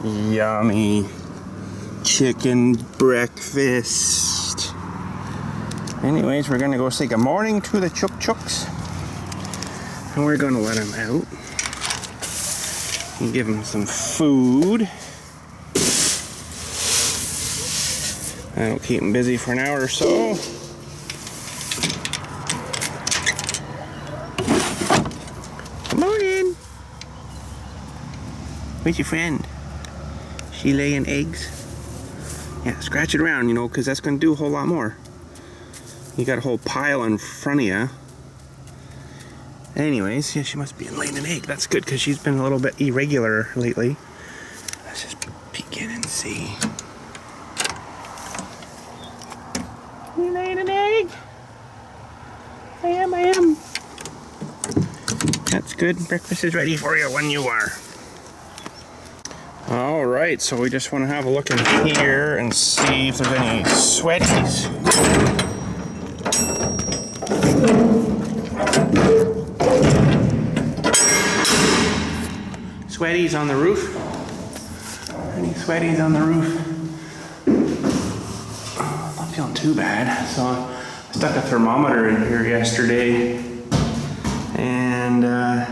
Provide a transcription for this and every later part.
Yummy chicken breakfast. Anyways, we're gonna go say good morning to the chooks, and we're gonna let them out and give them some food. That'll keep them busy for an hour or so. Good morning. Where's your friend? She laying eggs? Yeah, scratch it around, you know, because that's going to do a whole lot more. You got a whole pile in front of you. Anyways, yeah, she must be laying an egg. That's good because she's been a little bit irregular lately. Let's just peek in and see. You laying an egg? I am. That's good. Breakfast is ready for you when you are. Alright, so we just want to have a look in here and see if there's any sweaties. Sweaties on the roof? Any sweaties on the roof? Oh, not feeling too bad. So I stuck a thermometer in here yesterday and oh,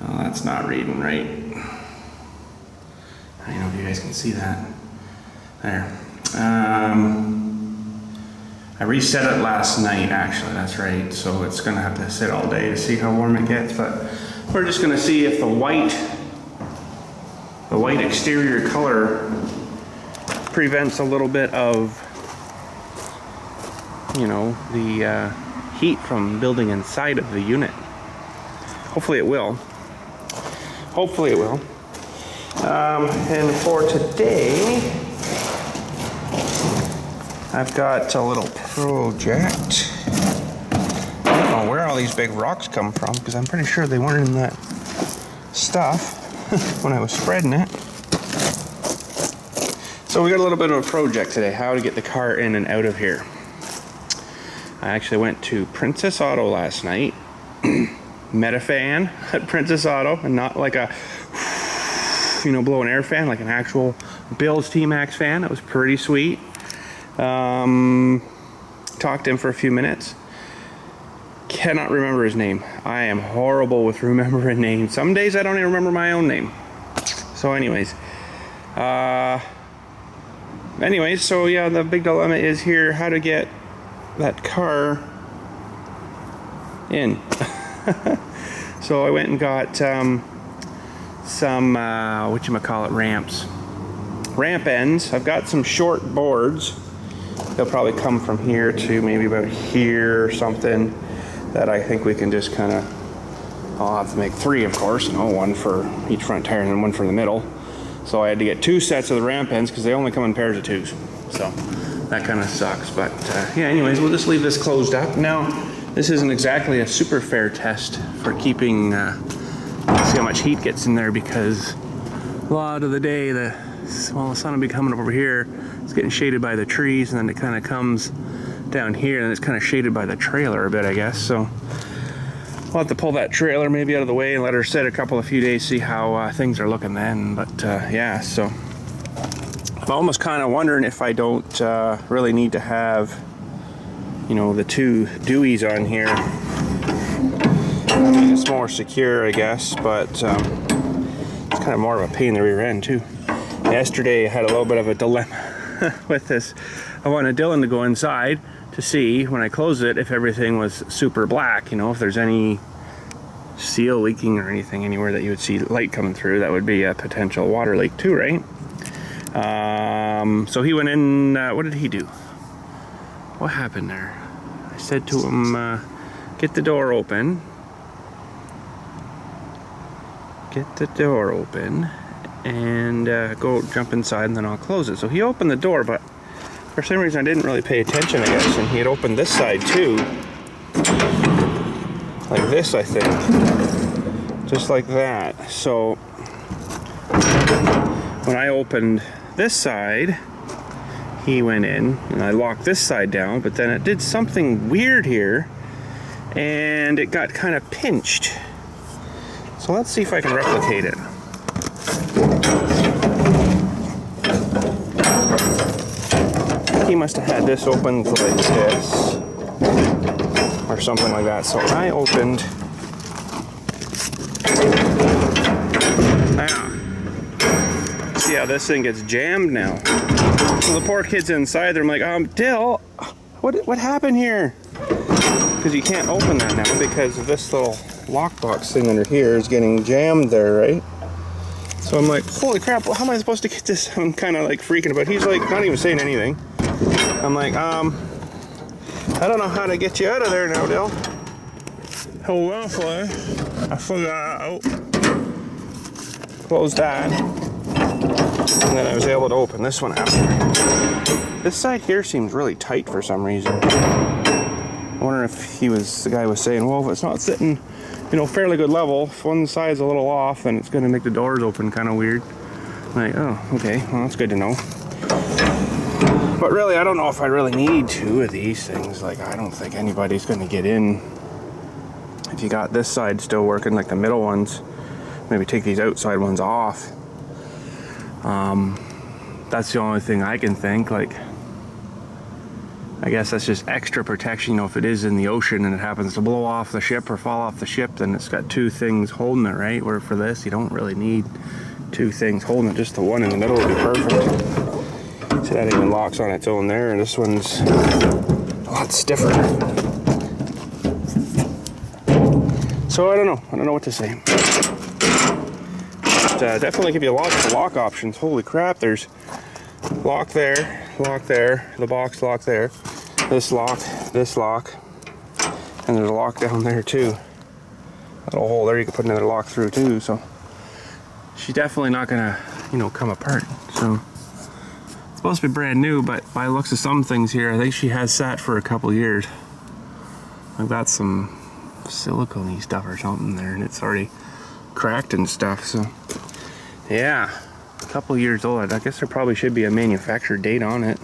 that's not reading right. I don't know if you guys can see that. There. I reset it last night, actually, that's right. So it's gonna have to sit all day to see how warm it gets, but we're just gonna see if the white exterior color prevents a little bit of, you know, the heat from building inside of the unit. Hopefully it will. Hopefully it will. And for today, I've got a little project. I don't know where all these big rocks come from because I'm pretty sure they weren't in that stuff when I was spreading it. So we got a little bit of a project today, how to get the car in and out of here. I actually went to Princess Auto last night. Met a fan at Princess Auto, and not like a, you know, blow an air fan, like an actual Billstmaxx fan. It was pretty sweet. Talked to him for a few minutes. Cannot remember his name. I am horrible with remembering names. Some days I don't even remember my own name. So anyways, so yeah, the big dilemma is here, how to get that car in. So I went and got some ramps. Ramp ends. I've got some short boards. They'll probably come from here to maybe about here or something, that I think we can just kind of, I'll have to make three, of course, you know, one for each front tire and then one for the middle. So I had to get two sets of the ramp ends because they only come in pairs of twos. So that kind of sucks. But yeah, anyways, we'll just leave this closed up. Now, this isn't exactly a super fair test for keeping, see how much heat gets in there, because a lot of the day, the sun will be coming up over here. It's getting shaded by the trees, and then it kind of comes down here, and it's kind of shaded by the trailer a bit, I guess. So we'll have to pull that trailer maybe out of the way and let her sit a few days, see how things are looking then. But yeah, so I'm almost kind of wondering if I don't really need to have, you know, the two Deweys on here. I mean, it's more secure, I guess, but it's kind of more of a pain in the rear end too. Yesterday I had a little bit of a dilemma with this. I wanted Dylan to go inside to see, when I close it, if everything was super black, you know, if there's any seal leaking or anything anywhere that you would see light coming through. That would be a potential water leak too, right? So he went in, what did he do? What happened there? I said to him, get the door open. Get the door open and go jump inside, and then I'll close it. So he opened the door, but for some reason I didn't really pay attention, I guess, and he had opened this side too. Like this, I think. Just like that. So when I opened this side, he went in, and I locked this side down, but then it did something weird here, and it got kind of pinched. So let's see if I can replicate it. he must have had this opened like this or something like that. So I opened. See how this thing gets jammed now. So the poor kid's inside there. I'm like, Dill, what happened here? Because you can't open that now because of this little lockbox thing under here is getting jammed there, right? So I'm like, holy crap, how am I supposed to get this? I'm kind of like freaking out. He's like not even saying anything. I'm like, I don't know how to get you out of there now, Dill. Hopefully, I figured out. Close that. And then I was able to open this one after. This side here seems really tight for some reason. I wonder if the guy was saying, well, if it's not sitting, fairly good level, if one side's a little off, then it's going to make the doors open kind of weird. I'm like, oh, okay, well, that's good to know. But really, I don't know if I really need two of these things. Like, I don't think anybody's going to get in. If you got this side still working, like the middle ones, maybe take these outside ones off. That's the only thing I can think. Like, I guess that's just extra protection. If it is in the ocean and it happens to blow off the ship or fall off the ship, then it's got two things holding it, right? Where for this, you don't really need two things holding it. Just the one in the middle would be perfect. See, that even locks on its own there, and this one's a lot stiffer. So I don't know what to say. But, definitely give you lots of lock options. Holy crap, there's lock there, the box lock there, this lock, and there's a lock down there too. That little hole there, you can put another lock through too. So she's definitely not gonna, come apart. So it's supposed to be brand new, but by the looks of some things here, I think she has sat for a couple years. I've got some silicone-y stuff or something there, and it's already cracked and stuff. So yeah, a couple years old. I guess there probably should be a manufacturer date on it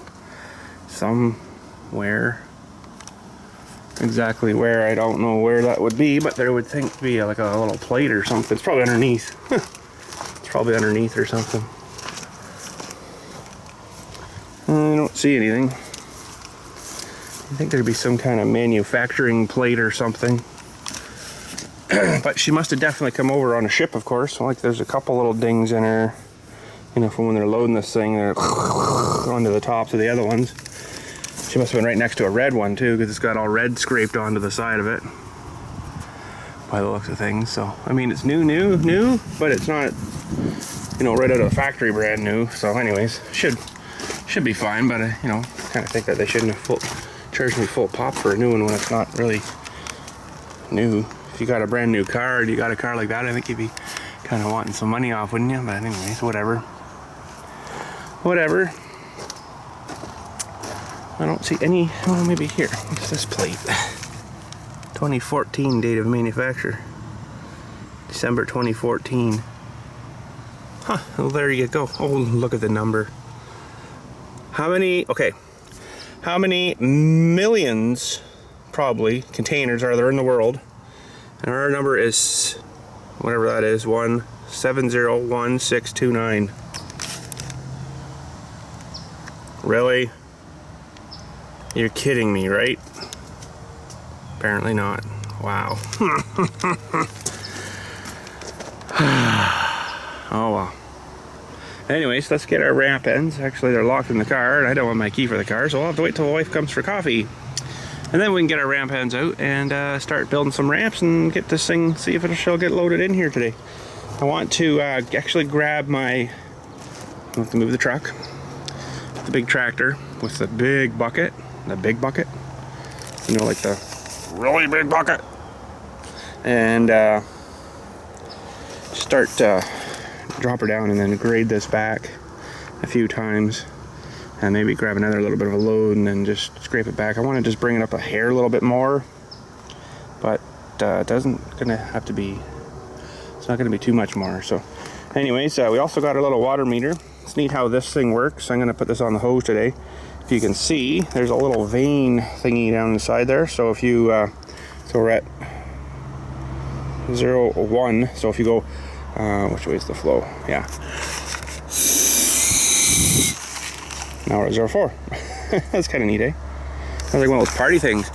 somewhere. Exactly where, I don't know where that would be, but there would think to be like a little plate or something. It's probably underneath. It's probably underneath or something. I don't see anything. I think there'd be some kind of manufacturing plate or something. But she must have definitely come over on a ship, of course. Like, there's a couple little dings in her, from when they're loading this thing, they're onto the tops of the other ones. She must have been right next to a red one too, because it's got all red scraped onto the side of it, by the looks of things. So I mean, it's new, but it's not, right out of the factory brand new. So anyways, should be fine. But kind of think that they shouldn't have charged me full pop for a new one when it's not really new. If you got a brand new car, or you got a car like that, I think you'd be kind of wanting some money off, wouldn't you? But anyways, whatever. I don't see any. Oh, maybe here. What's this plate? 2014 date of manufacture. December 2014. Huh. Well, there you go. Oh, look at the number. How many millions, probably, containers are there in the world? And our number is, whatever that is, 1701629. Really? You're kidding me, right? Apparently not. Wow. Oh well. Anyways, let's get our ramp ends. Actually, they're locked in the car, and I don't want my key for the car, so I'll have to wait till the wife comes for coffee. And then we can get our ramp ends out and start building some ramps and get this thing, see if she'll get loaded in here today. I want to actually grab I have to move the truck. The big tractor with the big bucket. Like the really big bucket. And start drop her down and then grade this back a few times. And maybe grab another little bit of a load and then just scrape it back. I want to just bring it up a hair a little bit more, but it's not going to be too much more. So anyways, we also got a little water meter. It's neat how this thing works. I'm going to put this on the hose today. If you can see, there's a little vein thingy down the side there. So if you, so we're at 0.1. So if you go, which way is the flow? Yeah. Now we're at 0.4. That's kind of neat, eh? Sounds like one of those party things.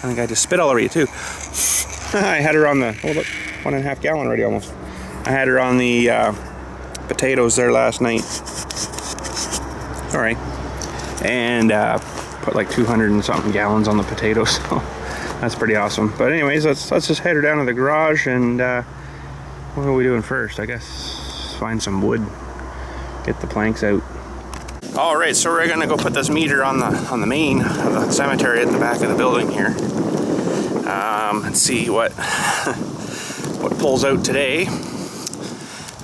I think I just spit all over you too. I had her on the, oh look, 1.5 gallon already almost. I had her on the potatoes there last night. All right. And put like 200 and something gallons on the potatoes. So that's pretty awesome. But anyways, let's just head her down to the garage and what are we doing first? I guess find some wood, get the planks out. All right, so we're gonna go put this meter on the main of the cemetery at the back of the building here. And see what pulls out today.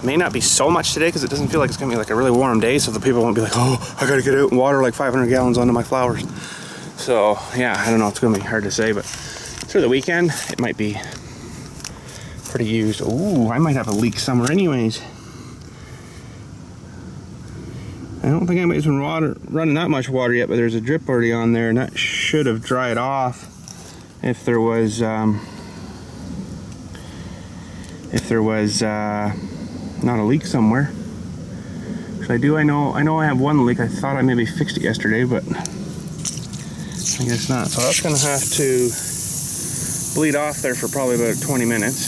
May not be so much today because it doesn't feel like it's gonna be like a really warm day, so the people won't be like, oh, I gotta get out and water like 500 gallons onto my flowers. So yeah, I don't know, it's gonna be hard to say, but through the weekend it might be pretty used. Ooh, I might have a leak somewhere anyways. I don't think anybody's been running that much water yet, but there's a drip already on there, and that should have dried off if there was not a leak somewhere. So I know I have one leak. I thought I maybe fixed it yesterday, but I guess not. So that's gonna have to bleed off there for probably about 20 minutes.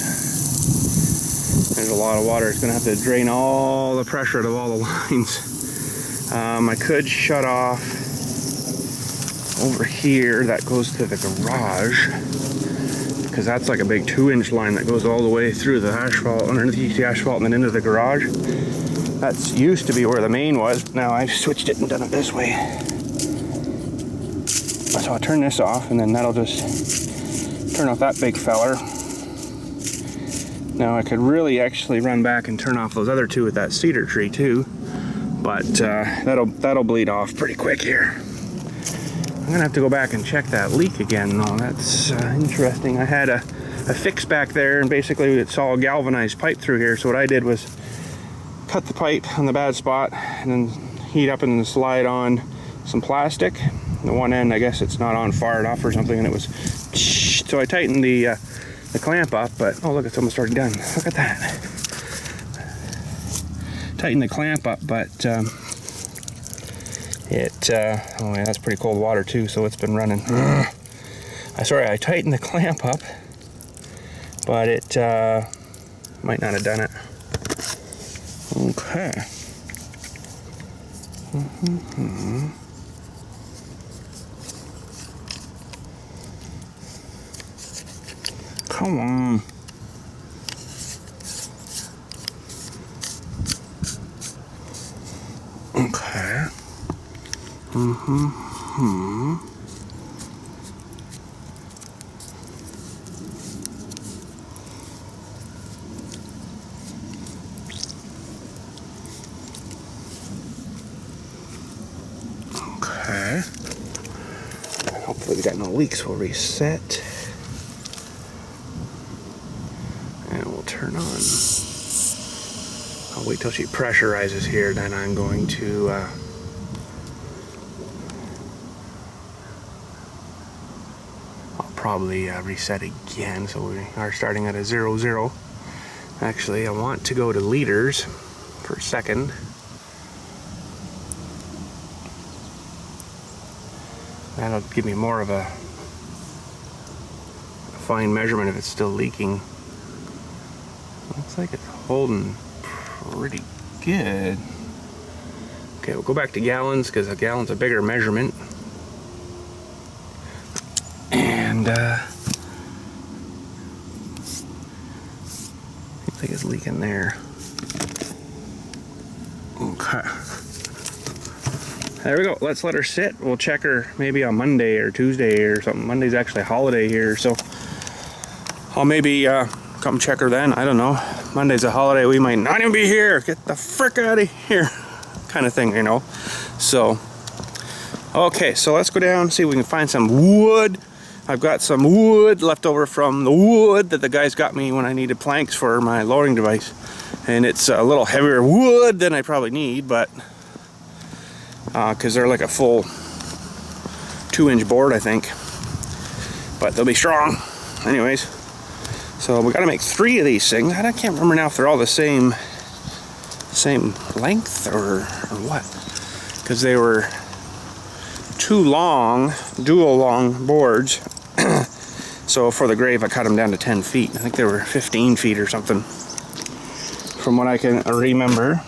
There's a lot of water. It's gonna have to drain all the pressure out of all the lines. I could shut off over here that goes to the garage, because that's like a big 2-inch line that goes all the way through the asphalt, underneath the asphalt and then into the garage. That's used to be where the main was. Now I've switched it and done it this way. So I'll turn this off and then that'll just turn off that big feller. Now I could really actually run back and turn off those other two with that cedar tree too, but that'll bleed off pretty quick here. I'm gonna have to go back and check that leak again though. That's interesting. I had a fix back there, and basically it's all galvanized pipe through here. So what I did was cut the pipe on the bad spot and then heat up and slide on some plastic. The one end, I guess it's not on far enough or something, and it was, so I tightened the clamp up, but oh look, it's almost already done. Look at that. Tighten the clamp up, but oh man, that's pretty cold water too, so it's been running. I tightened the clamp up, but it might not have done it. Okay. Come on. Okay. Okay. Hopefully we got no leaks. We'll reset. And we'll turn on. I'll wait till she pressurizes here, then I'm going to I'll probably reset again, so we are starting at a 0-0. Actually, I want to go to liters for a second. That'll give me more of a fine measurement if it's still leaking. Looks like it's holding pretty good. Okay, we'll go back to gallons because a gallon's a bigger measurement. And looks like it's leaking there. Okay. There we go. Let's let her sit. We'll check her maybe on Monday or Tuesday or something. Monday's actually a holiday here, so I'll maybe come check her then. I don't know. Monday's a holiday. We might not even be here. Get the frick out of here. Kind of thing, you know. So, okay. So let's go down and see if we can find some wood. I've got some wood left over from the wood that the guys got me when I needed planks for my loading device. And it's a little heavier wood than I probably need, but because they're like a full 2-inch board, I think. But they'll be strong. Anyways. So we got to make 3 of these things. I can't remember now if they're all the same length or what. because they were too long, dual long boards. So for the grave I cut them down to 10 feet. I think they were 15 feet or something from what I can remember.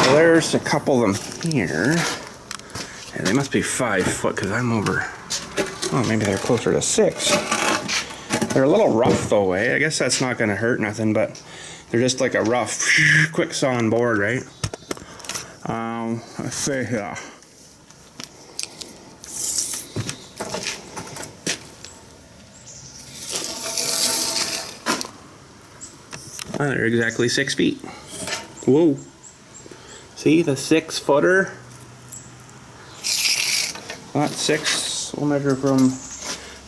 Well, there's a couple of them here. Yeah, they must be 5 foot because I'm over. Oh, maybe they're closer to 6. They're a little rough though, eh? I guess that's not going to hurt nothing, but they're just like a rough, quick sawn board, right? Let's see here. Oh, they're exactly 6 feet. Whoa. See the 6 footer? Not 6. We'll measure from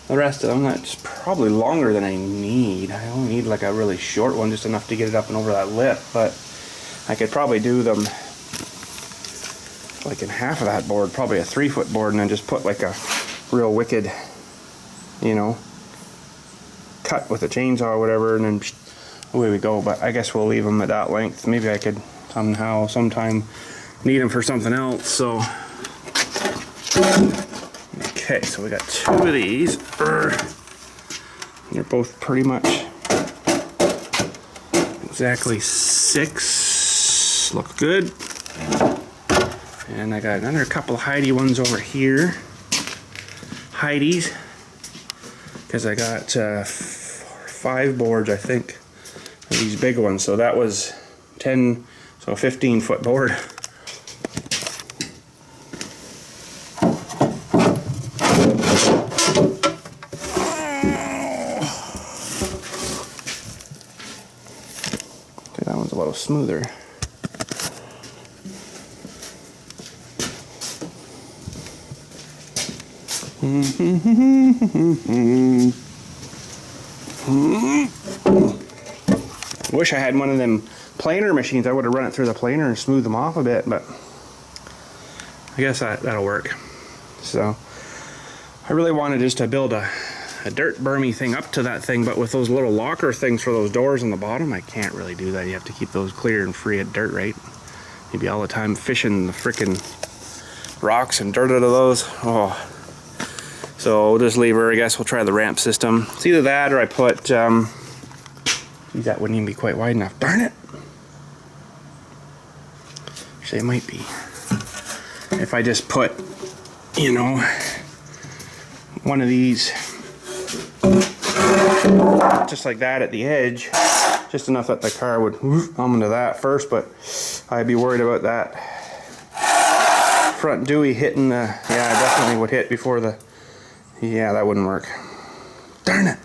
the rest of them. That's probably longer than I need. I only need like a really short one, just enough to get it up and over that lip. But I could probably do them like in half of that board, probably a 3 foot board, and then just put like a real wicked, you know, cut with a chainsaw or whatever, and then away we go. But I guess we'll leave them at that length. Maybe I could sometime need them for something else. So okay, so we got 2 of these. They're both pretty much exactly 6. Look good. And I got another couple of Heidi ones over here. Heidi's, because I got 5 boards, I think, of these big ones. So that was 10, so a 15 foot board. Okay, that one's a little smoother. Wish I had one of them planer machines. I would have run it through the planer and smoothed them off a bit, but I guess that'll work. So I really wanted just to build a dirt bermy thing up to that thing, but with those little locker things for those doors on the bottom, I can't really do that. You have to keep those clear and free of dirt, right? You'd be all the time fishing the frickin' rocks and dirt out of those. Oh. So we'll just leave her. I guess we'll try the ramp system. It's either that or I put, geez, that wouldn't even be quite wide enough. Darn it! Actually, it might be. If I just put, you know, one of these, just like that at the edge, just enough that the car would come into that first, but I'd be worried about that front dewey hitting the, yeah, it definitely would hit before the, yeah, that wouldn't work. Darn it!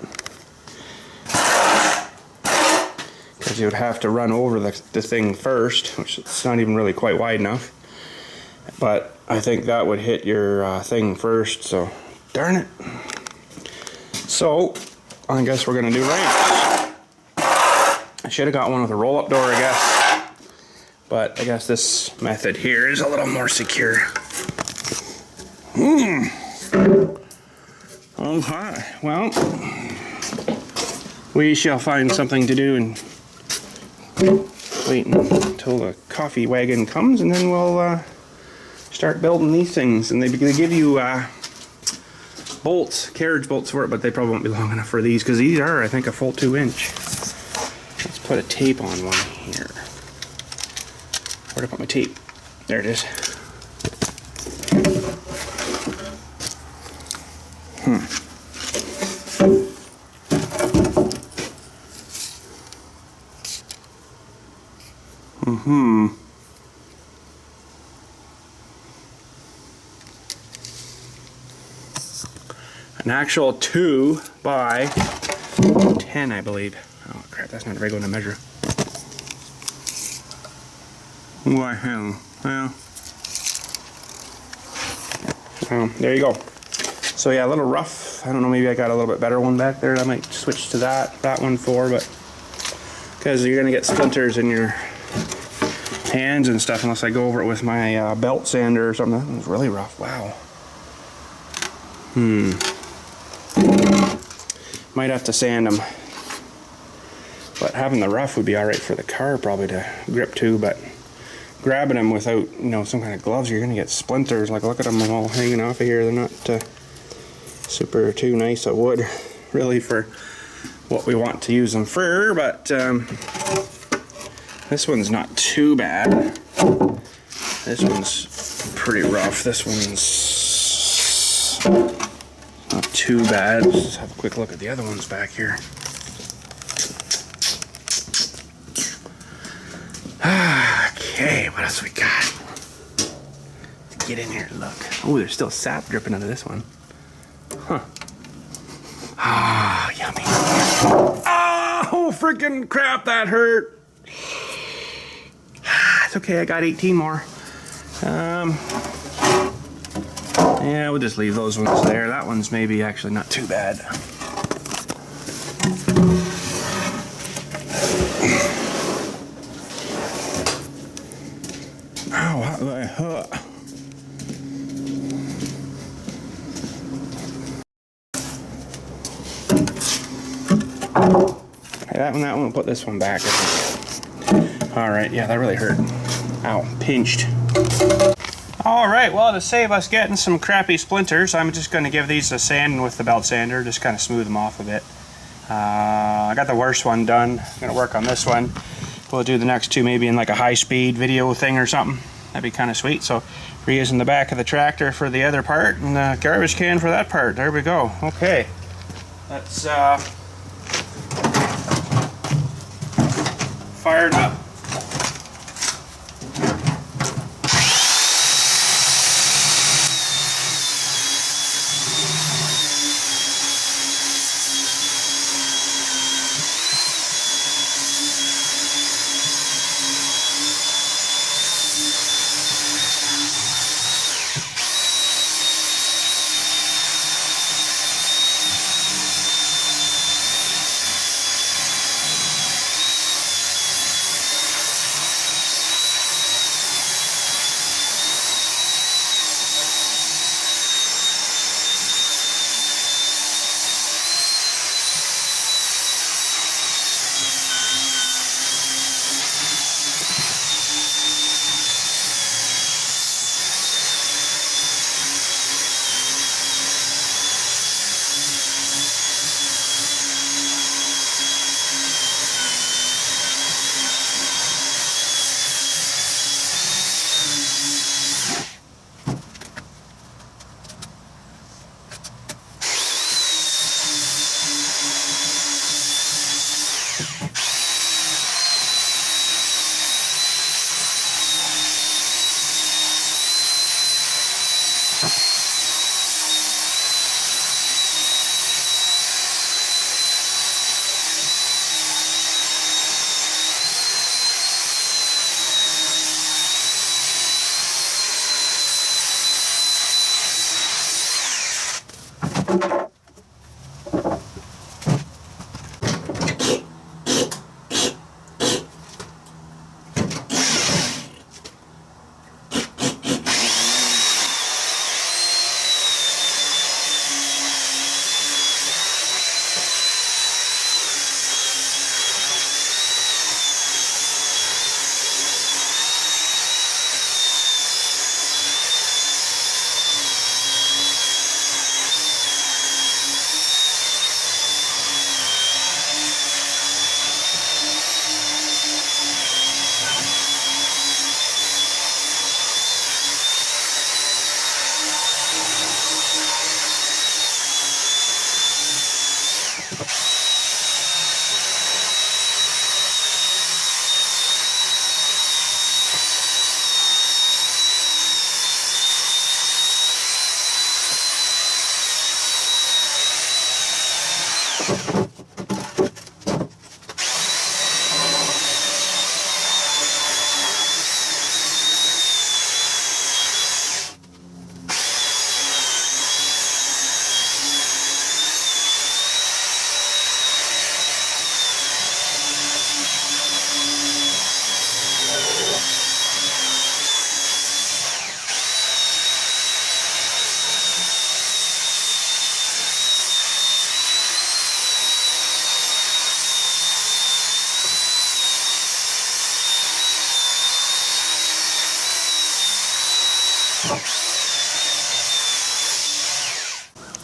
Because you would have to run over the thing first, which it's not even really quite wide enough. But I think that would hit your thing first, so darn it. So I guess we're gonna do ramps. I should have got one with a roll-up door, I guess. But I guess this method here is a little more secure. Okay, well, we shall find something to do and wait until the coffee wagon comes, and then we'll start building these things. And they give you bolts, carriage bolts for it, but they probably won't be long enough for these, because these are, I think, a full 2-inch. Let's put a tape on one here. Where'd I put my tape? There it is. An actual 2 by 10, I believe. Oh crap, that's not very good to measure. Why hell? Well, there you go. So yeah, a little rough. I don't know, maybe I got a little bit better one back there. I might switch to that one for, but because you're gonna get splinters in your hands and stuff unless I go over it with my belt sander or something. That was really rough. Wow. Might have to sand them. thought having the rough would be all right for the car probably to grip to, but grabbing them without, you know, some kind of gloves, you're gonna get splinters. Like, look at them all hanging off of here. They're not super too nice of wood, really, for what we want to use them for. But this one's not too bad. This one's pretty rough. This one's not too bad. Let's have a quick look at the other ones back here. Okay, what else we got? Get in here and look. Oh, there's still sap dripping out of this one. Huh. Ah, yummy. Oh, freaking crap, that hurt. It's okay, I got 18 more. Yeah, we'll just leave those ones there. That one's maybe actually not too bad. That one, we'll put this one back. Alright, yeah, that really hurt. Ow, pinched. Alright, well, to save us getting some crappy splinters, I'm just going to give these a sand with the belt sander, just kind of smooth them off a bit. I got the worst one done. I'm going to work on this one. We'll do the next two maybe in like a high-speed video thing or something. That'd be kind of sweet. So we're using the back of the tractor for the other part and the garbage can for that part. There we go. Okay. Let's fire it up.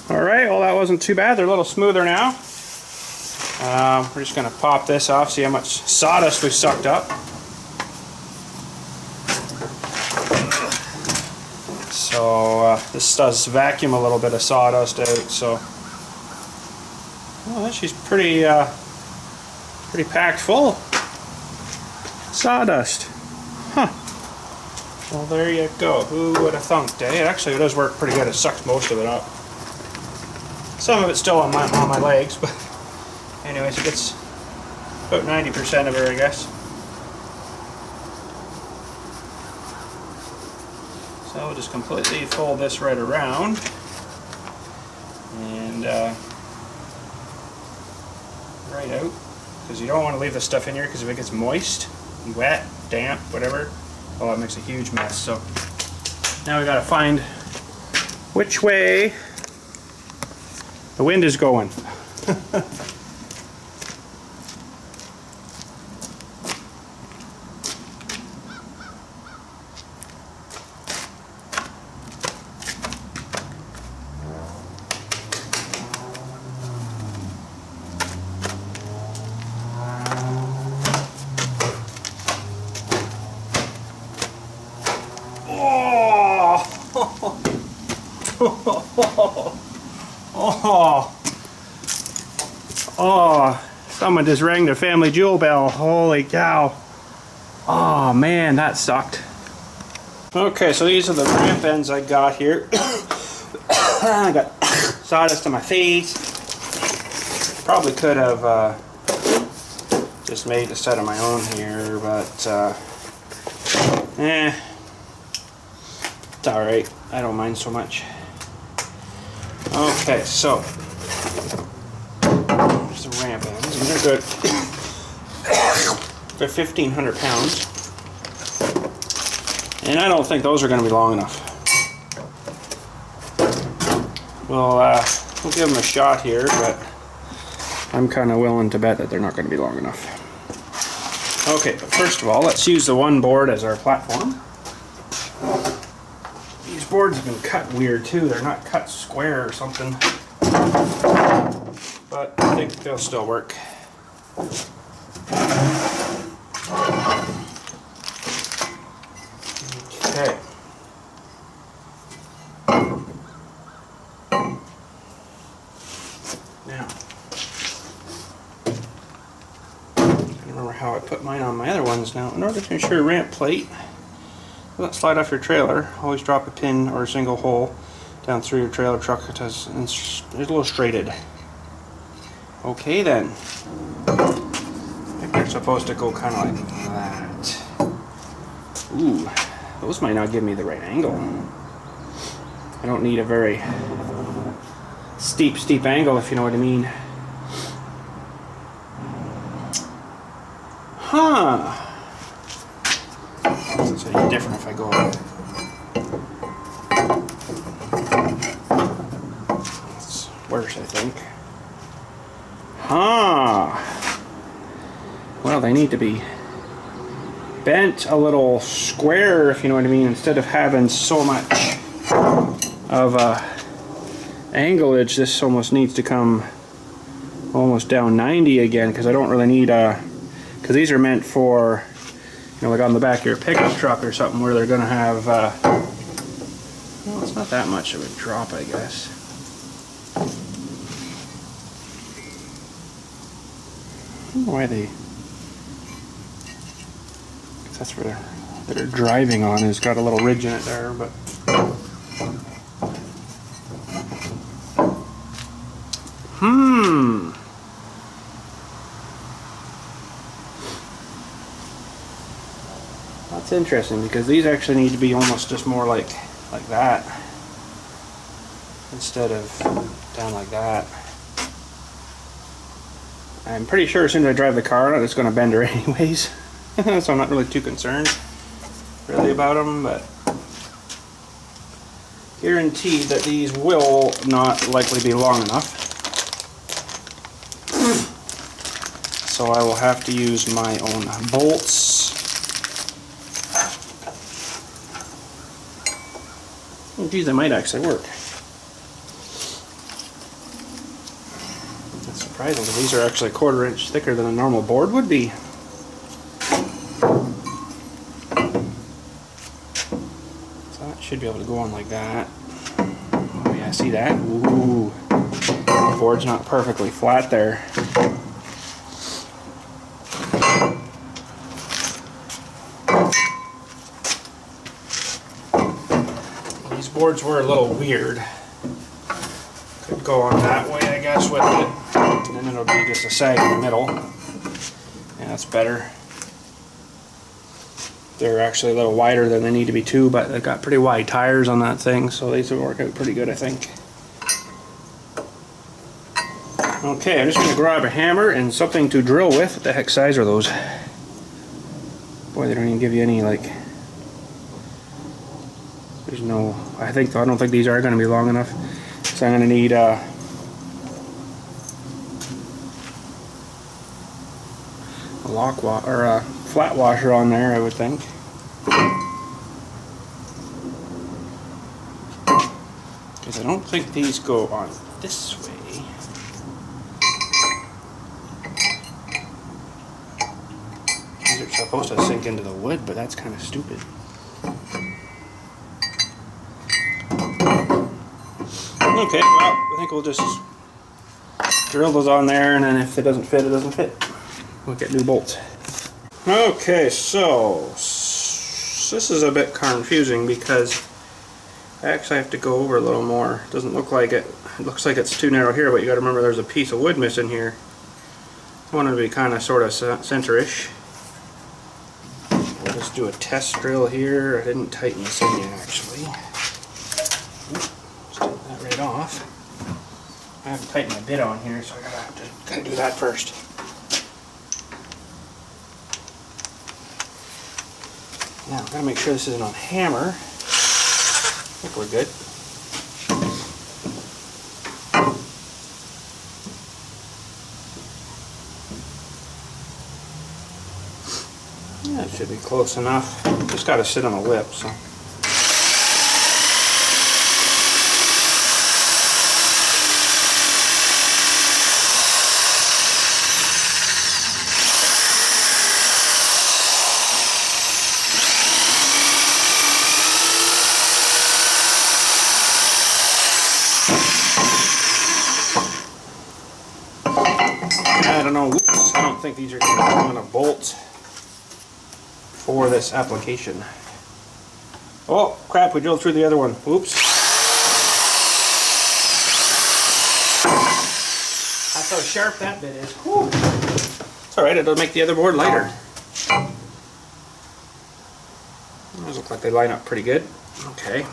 All right, well that wasn't too bad. They're a little smoother now. We're just gonna pop this off, see how much sawdust we sucked up. So this does vacuum a little bit of sawdust out, so well, she's pretty packed full. Sawdust. Huh. Well, there you go. Who would have thunked, eh? It actually does work pretty good. It sucks most of it up. Some of it's still on my legs, but anyways, it gets about 90% of her, I guess. So we'll just completely fold this right around and right out, because you don't want to leave the stuff in here, because if it gets moist, wet, damp, whatever, oh, it makes a huge mess. So now we got to find which way the wind is going. Oh, someone just rang the family jewel bell. Holy cow. Oh man, that sucked. Okay, so these are the ramp ends I got here. I got sawdust on my face. Probably could have just made a set of my own here, but it's alright. I don't mind so much. Okay, so there's the ramp ends, and they're good. They're 1,500 pounds. And I don't think those are going to be long enough. We'll give them a shot here, but I'm kind of willing to bet that they're not going to be long enough. Okay, but first of all, let's use the one board as our platform. These boards have been cut weird too. They're not cut square or something. But I think they'll still work. Okay. Now, I don't remember how I put mine on my other ones now. In order to ensure a ramp plate will not slide off your trailer, always drop a pin or a single hole down through your trailer truck as illustrated. Okay then. I think they're supposed to go kind of like that. Ooh, those might not give me the right angle. I don't need a very steep angle, if you know what I mean. Huh. It's any different if I go. It's worse, I think. Huh. Well, they need to be bent a little square, if you know what I mean, instead of having so much of anglage. This almost needs to come almost down 90 again, because I don't really need because these are meant for, you know, like on the back of your pickup truck or something, where they're gonna have well, it's not that much of a drop, I guess. I don't know why they, that's where they're driving on, has got a little ridge in it there, but that's interesting, because these actually need to be almost just more like that instead of down like that. I'm pretty sure as soon as I drive the car on it, it's going to bend her anyways. So I'm not really too concerned really about them, but guaranteed that these will not likely be long enough. So I will have to use my own bolts. Oh, geez, they might actually work. That's surprising, because these are actually a 1/4 inch thicker than a normal board would be. So that should be able to go on like that. Oh yeah, see that? Ooh, the board's not perfectly flat there. These boards were a little weird. Could go on that way, I guess, with it. And then it'll be just a sag in the middle. Yeah, that's better. They're actually a little wider than they need to be too, but they've got pretty wide tires on that thing, so these will work out pretty good, I think. Okay, I'm just going to grab a hammer and something to drill with. What the heck size are those? Boy, they don't even give you any, like... There's no... I don't think these are going to be long enough. So I'm going to need a flat washer on there, I would think. Because I don't think these go on this way. These are supposed to sink into the wood, but that's kind of stupid. Okay, well, I think we'll just drill those on there, and then if it doesn't fit, it doesn't fit. We'll get new bolts. Okay, so this is a bit confusing because I actually have to go over a little more. It doesn't look like it. It looks like it's too narrow here, but you got to remember there's a piece of wood missing here. I want it to be kind of sort of center-ish. We'll just do a test drill here. I didn't tighten this in yet, actually. Right off. I have to tighten my bit on here, so I gotta do that first. Now, I gotta make sure this isn't on hammer. I think we're good. Yeah, it should be close enough. Just gotta sit on the lip, so. I don't know. Oops, I don't think these are going to bolt for this application. Oh crap! We drilled through the other one. Oops. That's how sharp that bit is. Whew. It's all right. It'll make the other board lighter. Those look like they line up pretty good. Okay.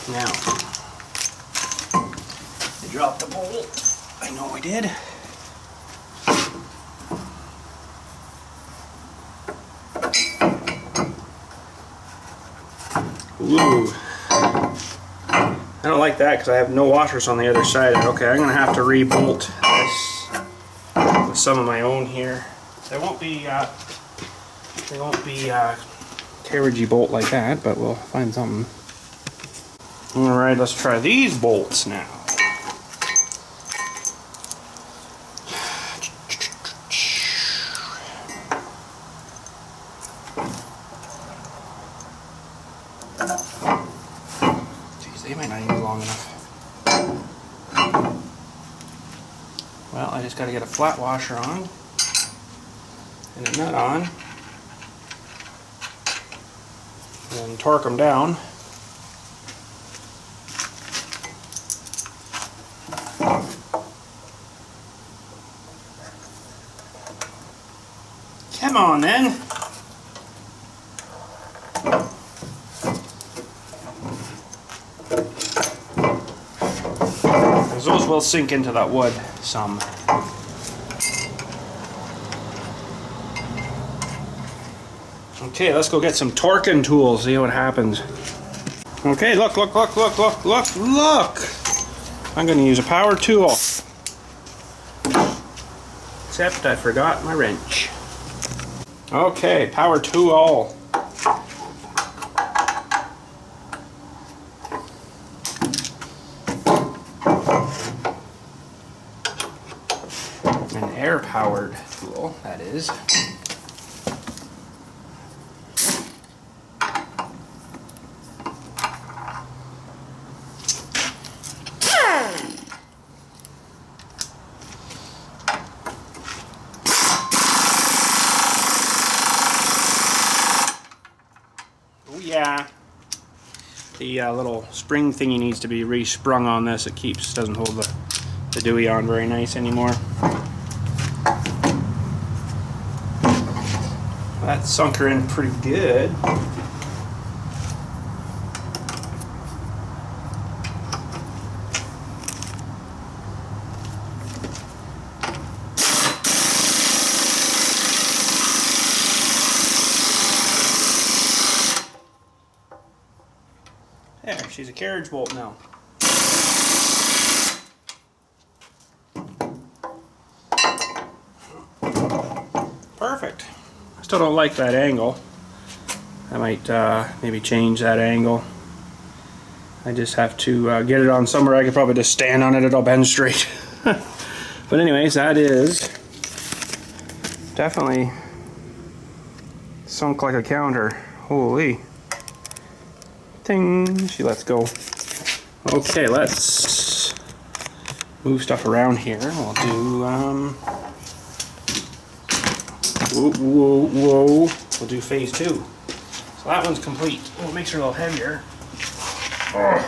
Now. Drop the bolt. I know I did. Ooh. I don't like that because I have no washers on the other side. Okay, I'm going to have to re-bolt this with some of my own here. They won't be carriagey bolt like that, but we'll find something. Alright, let's try these bolts now. They might not even be long enough. Well, I just got to get a flat washer on and a nut on and torque them down. Come on then. Those will sink into that wood some. Okay, let's go get some torquing tools, see what happens. Okay, look. I'm going to use a power tool. Except I forgot my wrench. Okay, power to all. An air-powered tool, that is. Oh yeah. The little spring thingy needs to be re-sprung on this. It doesn't hold the dewey on very nice anymore. That sunk her in pretty good. There, she's a carriage bolt now. Perfect. I still don't like that angle. I might maybe change that angle. I just have to get it on somewhere I could probably just stand on it, it'll bend straight. But anyways, that is definitely sunk like a counter. Holy. Ding, she lets go. Okay, let's move stuff around here. We'll do, whoa. We'll do phase 2. So that one's complete. Oh, it makes her a little heavier. Oh.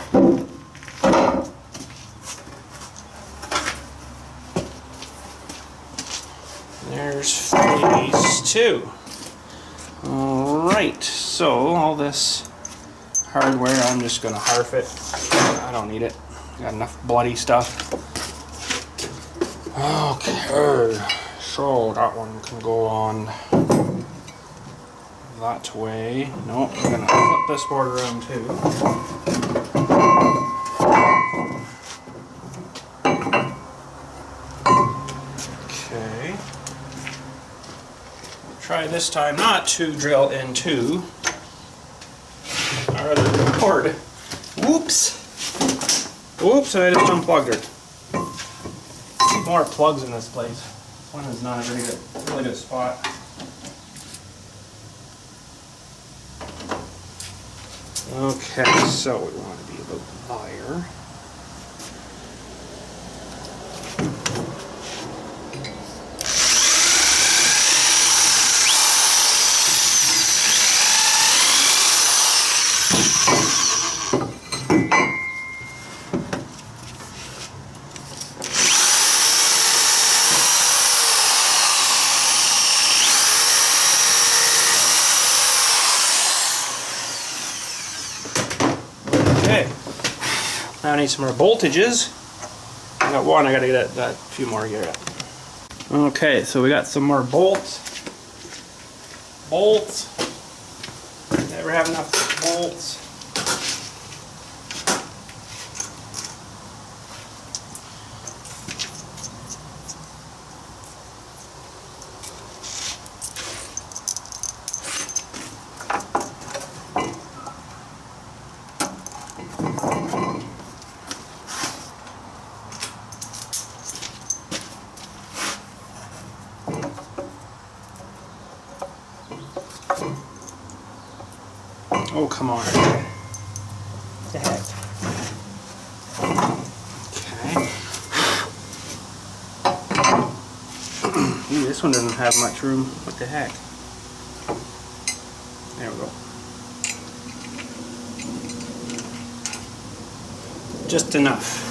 There's phase 2. Alright, so all this hardware, I'm just going to harf it. I don't need it. Got enough bloody stuff. Okay, so that one can go on that way. Nope, I'm going to flip this board around too. Okay. Try this time not to drill into our other board. Whoops! Whoops, I just unplugged her. Need more plugs in this place. This one is not a really good spot. Okay, so we want to be about there. Okay, now I need some more voltages. I got one, I gotta get a few more here. Okay, so we got some more bolts. Never have enough bolts. Oh, come on. What the heck? Okay. Ooh, this one doesn't have much room. What the heck? There we go. Just enough.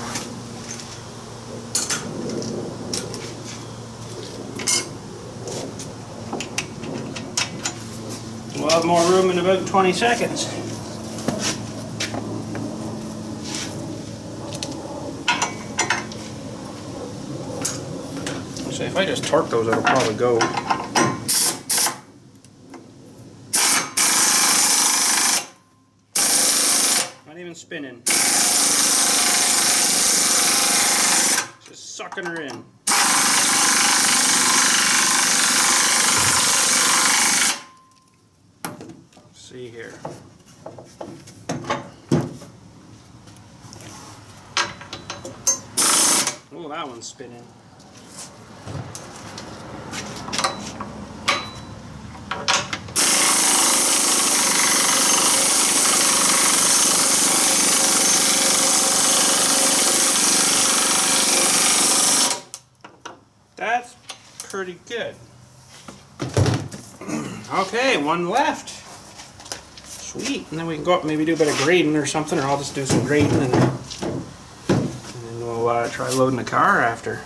We'll have more room in about 20 seconds. So if I just torque those, it'll probably go. Not even spinning. Just sucking her in. see here. Oh, that one's spinning. That's pretty good. Okay, one left. Sweet. And then we can go up and maybe do a bit of grading or something, or I'll just do some grading and then we'll try loading the car after.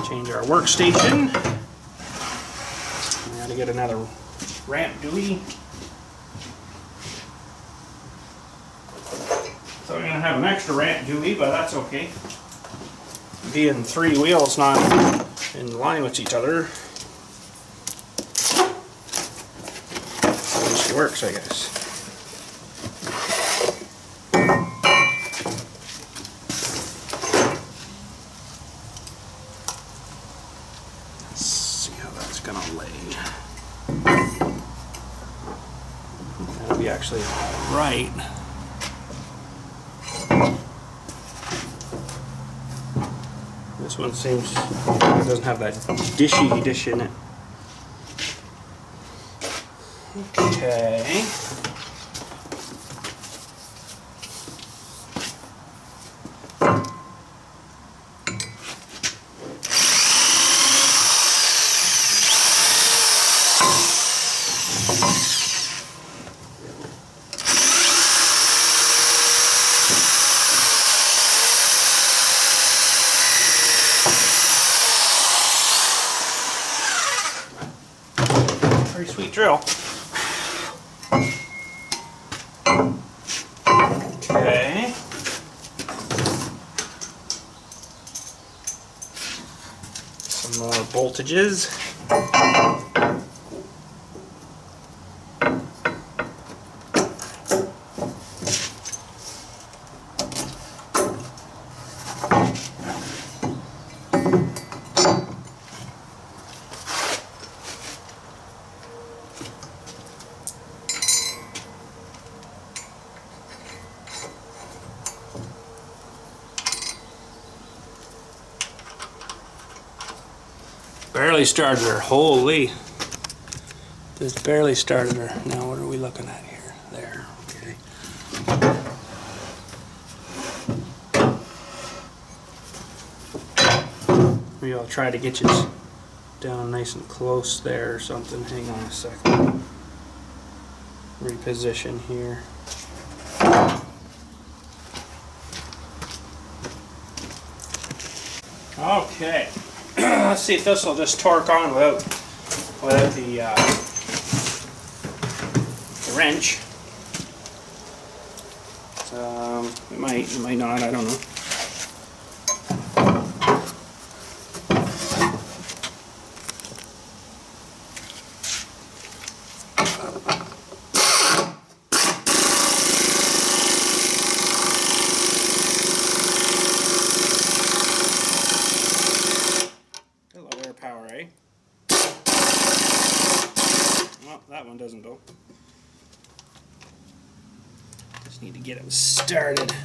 Change our workstation. I gotta get another ramp duty. So I'm gonna have an extra ramp duty, but that's okay. Being three wheels not in line with each other, it works, I guess. Let's see how that's gonna lay. That'll be actually right. This one seems, it doesn't have that dishy dish in it. Okay. Pretty sweet drill. Okay. Some more voltages. Barely started her. Holy. Just barely started her. Now what are we looking at here? There. Okay. Maybe I'll try to get you down nice and close there or something. Hang on a second. Reposition here. Okay. Let's see if this will just torque on without the wrench. It might not, I don't know. Power, eh? Well, that one doesn't though. Just need to get it started.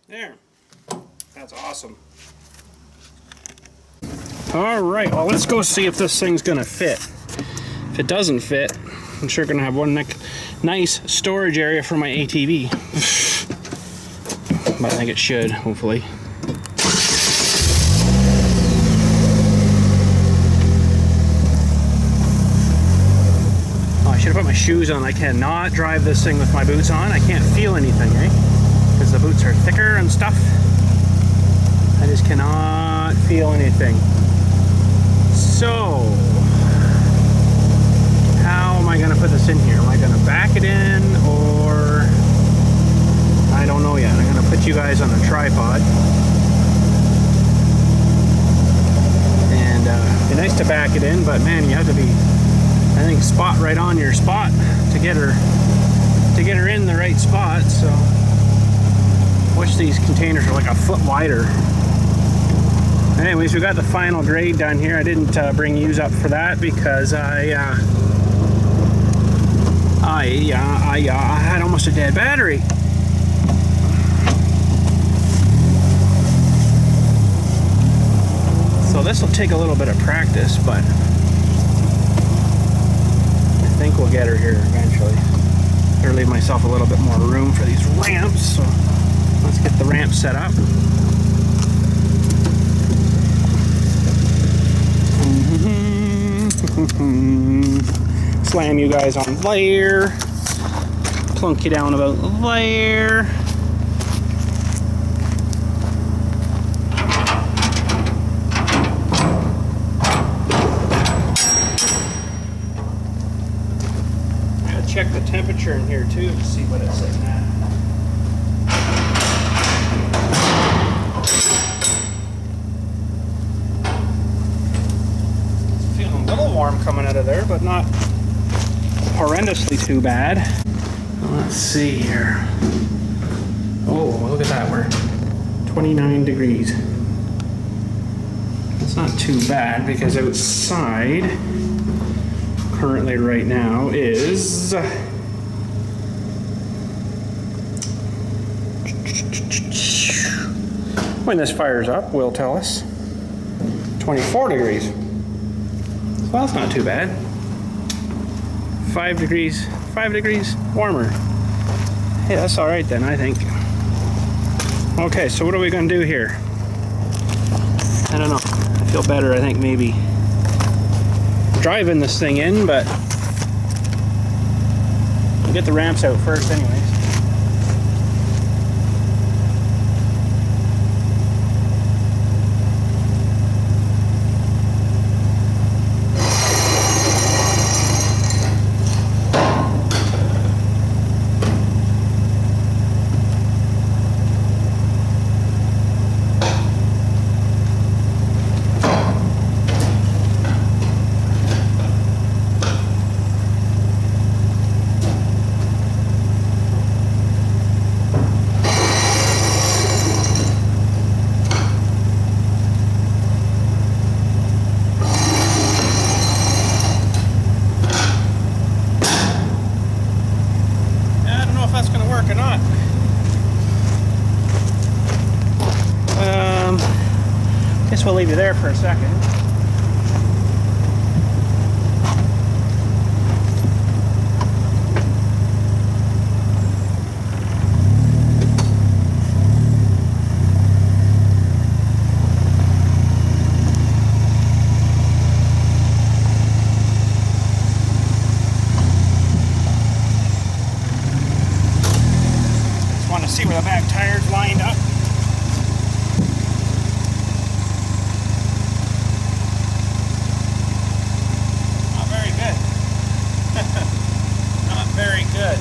There. That's awesome. Alright, well let's go see if this thing's gonna fit. If it doesn't fit, I'm sure gonna have one nice storage area for my ATV. But I think it should, hopefully. Oh, I should have put my shoes on. I cannot drive this thing with my boots on. I can't feel anything, eh? Because the boots are thicker and stuff. I just cannot feel anything. So, how am I going to put this in here? Am I going to back it in, or... I don't know yet. I'm going to put you guys on a tripod. And it'd be nice to back it in, but man, you have to be, I think, spot right on your spot to get her in the right spot. So Wish these containers were like a foot wider. Anyways, we got the final grade done here. I didn't bring yous up for that because I had almost a dead battery. So this will take a little bit of practice, but I think we'll get her here eventually. Better leave myself a little bit more room for these ramps. So let's get the ramp set up. Slam you guys on there. Plunk you down about there. Check the temperature in here too to see what it's sitting at. It's feeling a little warm coming out of there, but not horrendously too bad. Let's see here. Oh, look at that, we're 29 degrees. That's not too bad because outside currently right now is when this fires up will tell us 24 degrees. Well, that's not too bad. 5 degrees warmer. Hey, that's all right then, I think. Okay, so what are we gonna do here? I don't know. I feel better, I think, maybe driving this thing in, but we'll get the ramps out first anyways. We'll leave you there for a second. Just want to see where the back tire's lined up. Very good.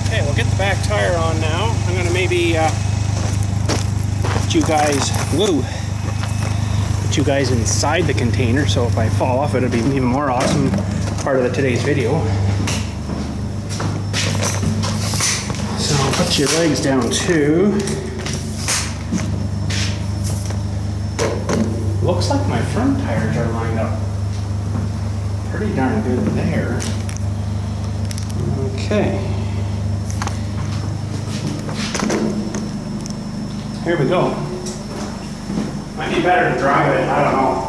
Okay, we'll get the back tire on now. I'm going to maybe put you guys, you guys inside the container, so if I fall off it'll be even more awesome part of today's video. So I'll put your legs down too. Looks like my front tires are lined up pretty darn good there. Okay, here we go. Might be better to drive it, I don't know.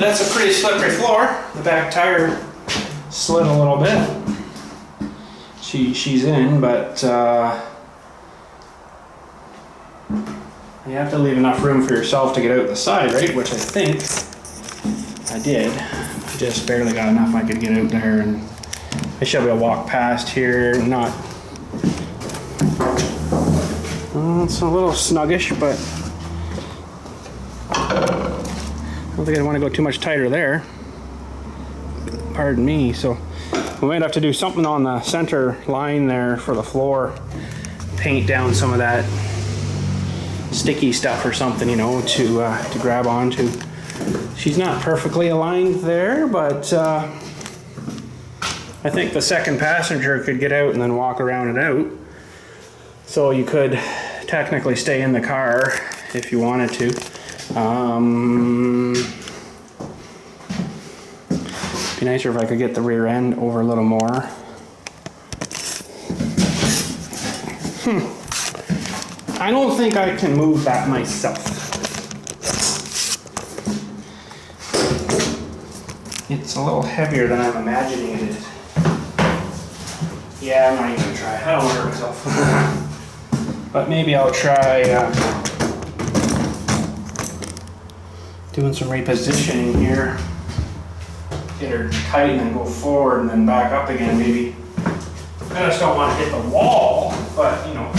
that's a pretty slippery floor. The back tire slid a little bit. She's in, but you have to leave enough room for yourself to get out the side, right? Which I think I did. Just barely got enough I could get out there, and I should be able to walk past here. Not. It's a little snuggish, but I don't think I want to go too much tighter there. Pardon me. So we might have to do something on the center line there for the floor. Paint down some of that sticky stuff or something, you know, to grab onto. She's not perfectly aligned there, but I think the second passenger could get out and then walk around and out. So you could technically stay in the car if you wanted to. Be nicer if I could get the rear end over a little more. I don't think I can move that myself. It's a little heavier than I'm imagining it is. Yeah, I'm not even gonna try. I don't want to hurt myself. But maybe I'll try doing some repositioning here. Get her tight and then go forward and then back up again, maybe. I just don't want to hit the wall, but you know,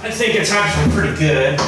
I think it's actually pretty good.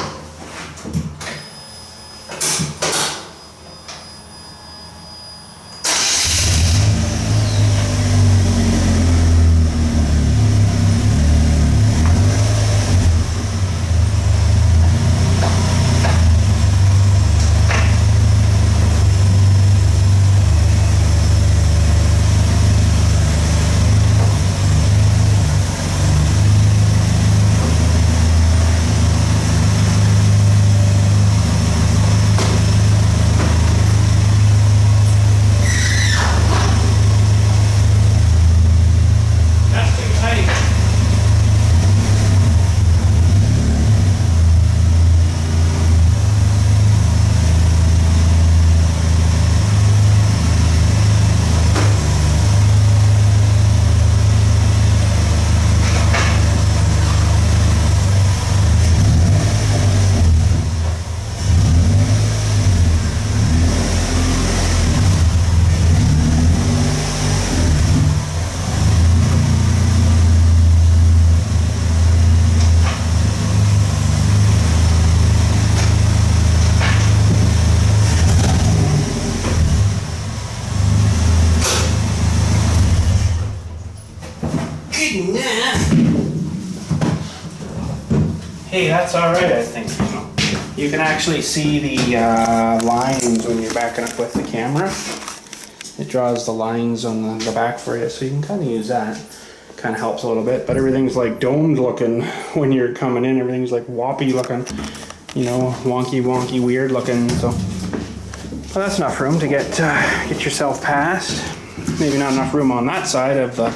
Hey, that's all right, I think. You can actually see the lines when you're backing up with the camera. It draws the lines on the back for you, so you can kind of use that. Kind of helps a little bit, but everything's like domed looking when you're coming in. Everything's like woppy looking, you know, wonky, weird looking. So, but that's enough room to get yourself past. Maybe not enough room on that side of the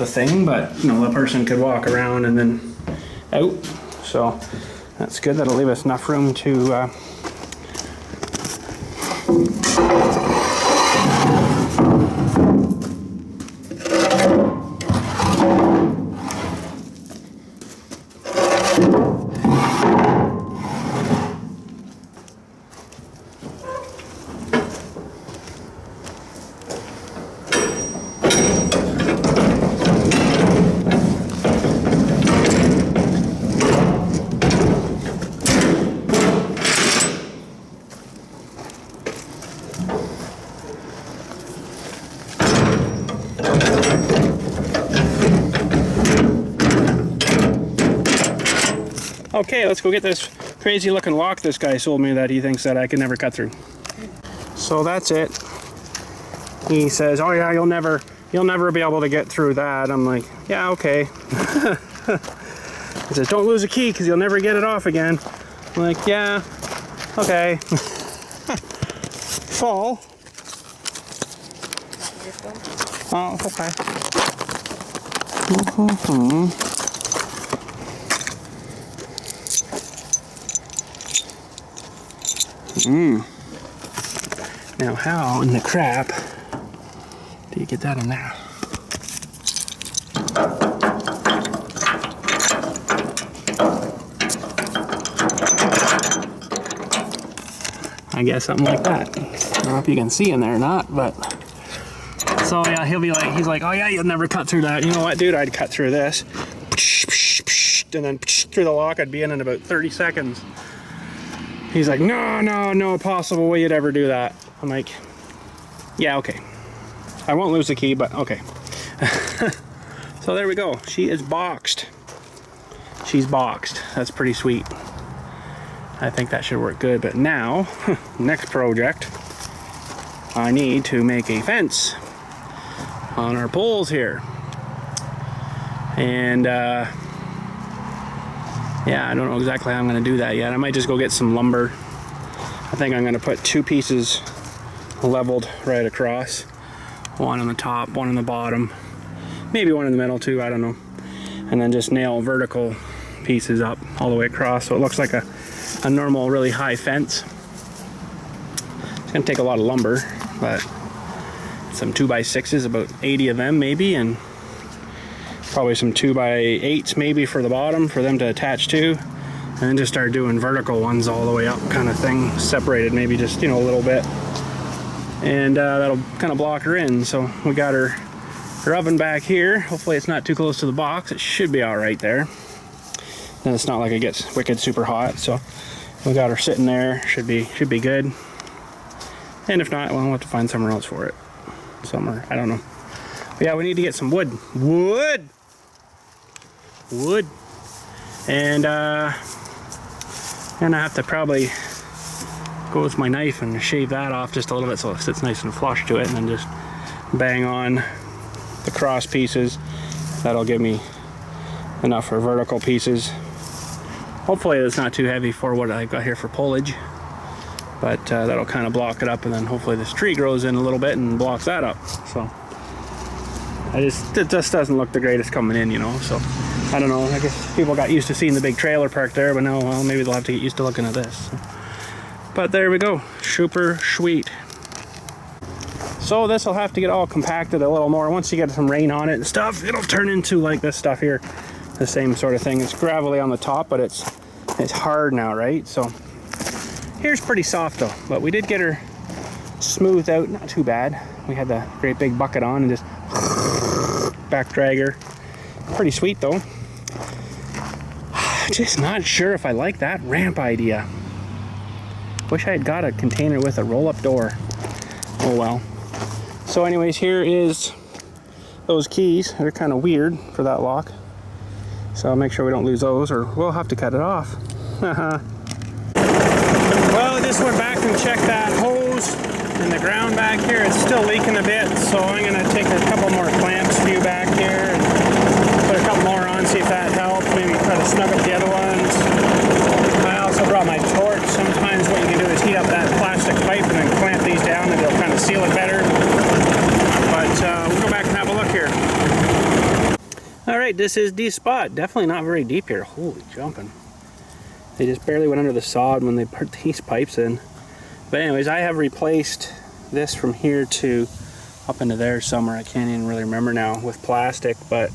thing, but you know, the person could walk around and then out. So that's good. That'll leave us enough room to Okay, let's go get this crazy looking lock this guy sold me that he thinks that I can never cut through. So that's it. He says, oh yeah, you'll never be able to get through that. I'm like, yeah, okay. He says, don't lose a key because you'll never get it off again. I'm like, yeah, okay. Fall. Oh, okay. Now, how in the crap do you get that in there? I guess something like that. I don't know if you can see in there or not, but so yeah, he's like, oh yeah, you'll never cut through that. You know what, dude? I'd cut through this, and then through the lock. I'd be in about 30 seconds. He's like, no possible way you'd ever do that. I'm like, yeah, okay. I won't lose the key, but okay. So there we go. She is boxed. She's boxed. That's pretty sweet. I think that should work good. But now, next project, I need to make a fence on our poles here. And yeah, I don't know exactly how I'm going to do that yet. I might just go get some lumber. I think I'm going to put 2 pieces leveled right across. One on the top, one on the bottom. Maybe one in the middle too, I don't know. And then just nail vertical pieces up all the way across so it looks like a normal, really high fence. It's going to take a lot of lumber, but some 2x6s, about 80 of them maybe, and probably some 2x8s maybe for the bottom for them to attach to, and then just start doing vertical ones all the way up kind of thing, separated maybe just, you know, a little bit, and that'll kind of block her in. So we got her oven back here. Hopefully it's not too close to the box. It should be all right there, and it's not like it gets wicked super hot. So we got her sitting there. Should be good, and if not, well, we'll have to find somewhere else for it somewhere, I don't know. But yeah, we need to get some wood, and I have to probably go with my knife and shave that off just a little bit so it sits nice and flush to it, and then just bang on the cross pieces. That'll give me enough for vertical pieces. Hopefully it's not too heavy for what I got here for foliage, but that'll kind of block it up, and then hopefully this tree grows in a little bit and blocks that up. So it just doesn't look the greatest coming in, you know. So I don't know, I guess people got used to seeing the big trailer park there, but now, well, maybe they'll have to get used to looking at this. So. But there we go, super sweet. So this will have to get all compacted a little more. Once you get some rain on it and stuff, it'll turn into like this stuff here, the same sort of thing. It's gravelly on the top, but it's hard now, right? So here's pretty soft though, but we did get her smoothed out, not too bad. We had the great big bucket on and just back drag her. Pretty sweet though. Just not sure if I like that ramp idea. Wish I had got a container with a roll-up door. Oh well. So anyways, here is those keys. They're kind of weird for that lock. So I'll make sure we don't lose those, or we'll have to cut it off. Well, I just went back and checked that hose in the ground back here. It's still leaking a bit, so I'm going to take a couple more clamps few back here and put a couple more on, see if that helps. Maybe try to snug up the other ones. I also brought my torch. Sometimes what you can do is heat up that plastic pipe and then clamp these down, and it'll kind of seal it better. But we'll go back and have a look here. Alright, this is the spot. Definitely not very deep here. Holy jumping. They just barely went under the sod when they put these pipes in. But anyways, I have replaced this from here to up into there somewhere. I can't even really remember now, with plastic, but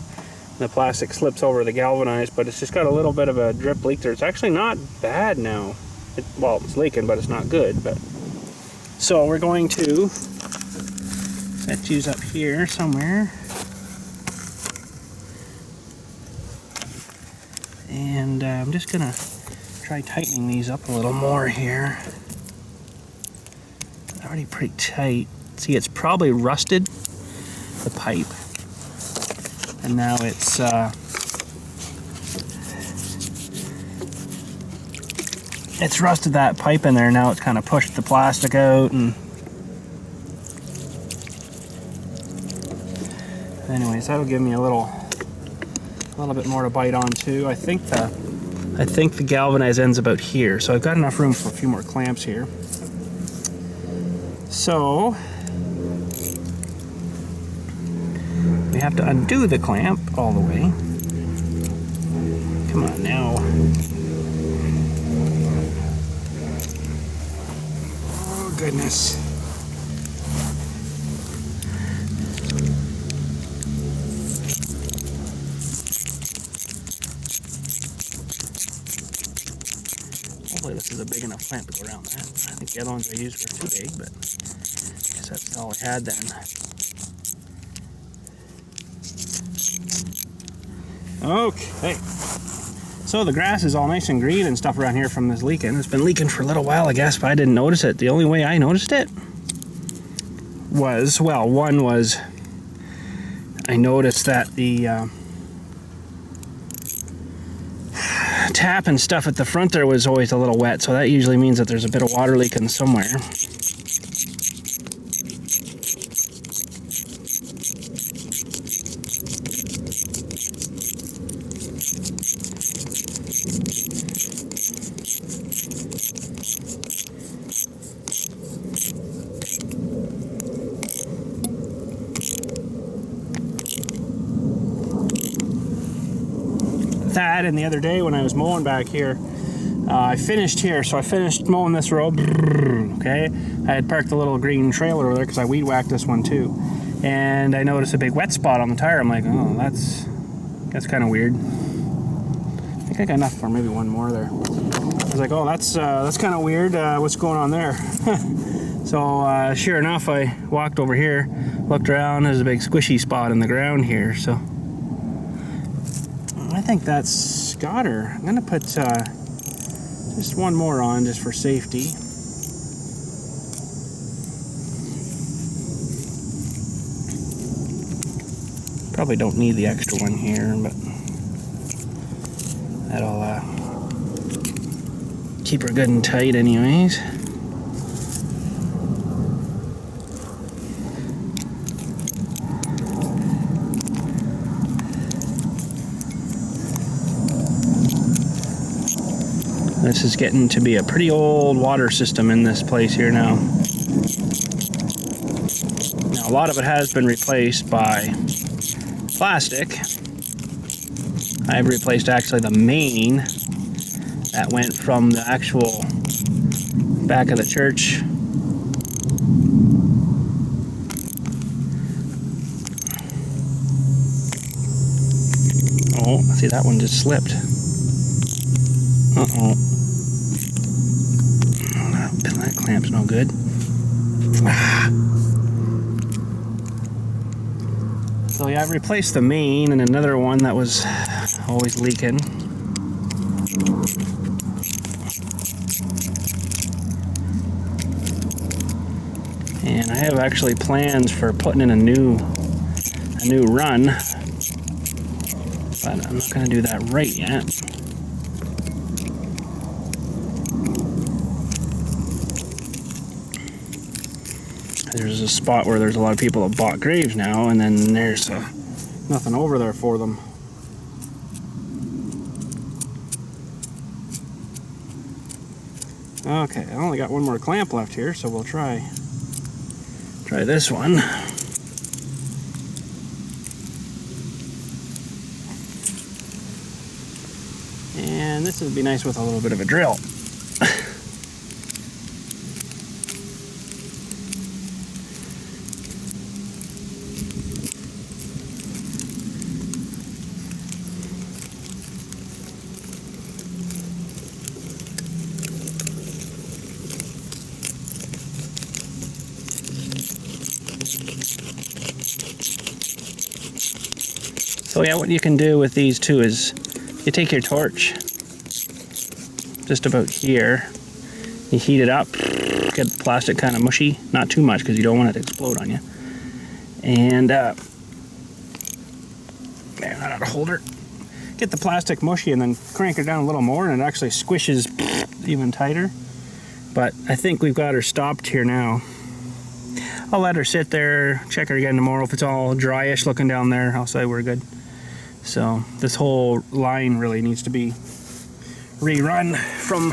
the plastic slips over the galvanized, but it's just got a little bit of a drip leak there. It's actually not bad now. Well, it's leaking, but it's not good. But so we're going to set these up here somewhere. And I'm just gonna try tightening these up a little more here. Already pretty tight. See, it's probably rusted the pipe, and now it's rusted that pipe in there. Now it's kind of pushed the plastic out, and anyways, that'll give me a little bit more to bite on too. I think the galvanized end's about here, so I've got enough room for a few more clamps here. So we have to undo the clamp all the way. Come on now. Oh goodness. is a big enough clamp to go around that. I think the other ones I used were too big, but I guess that's all I had then. Okay. So the grass is all nice and green and stuff around here from this leaking. It's been leaking for a little while, I guess, but I didn't notice it. The only way I noticed it was, well, one was I noticed that the tap and stuff at the front there was always a little wet, so that usually means that there's a bit of water leaking somewhere. That, and the other day when I was mowing back here, I finished here, so I finished mowing this road. Okay, I had parked the little green trailer over there because I weed whacked this one too, and I noticed a big wet spot on the tire. I'm like, oh, that's kind of weird. I think I got enough for maybe one more there. I was like, oh, that's kind of weird. What's going on there? So sure enough, I walked over here, looked around. There's a big squishy spot in the ground here. So I think that's got her. I'm gonna put just one more on just for safety. Probably don't need the extra one here, but that'll keep her good and tight anyways. This is getting to be a pretty old water system in this place here now. Now, a lot of it has been replaced by plastic. I've replaced actually the main that went from the actual back of the church. Oh, see, that one just slipped. Uh-oh. That clamp's no good. So yeah, I've replaced the main and another one that was always leaking. And I have actually plans for putting in a new run, but I'm not going to do that right yet. There's a spot where there's a lot of people that bought graves now, and then there's nothing over there for them. Okay, I only got one more clamp left here, so we'll try this one. And this would be nice with a little bit of a drill. So yeah, what you can do with these two is you take your torch just about here, you heat it up, get the plastic kind of mushy, not too much because you don't want it to explode on you, and there, that ought to hold her. Get the plastic mushy and then crank her down a little more, and it actually squishes even tighter. But I think we've got her stopped here now. I'll let her sit there, check her again tomorrow. If it's all dryish looking down there, I'll say we're good. So this whole line really needs to be rerun from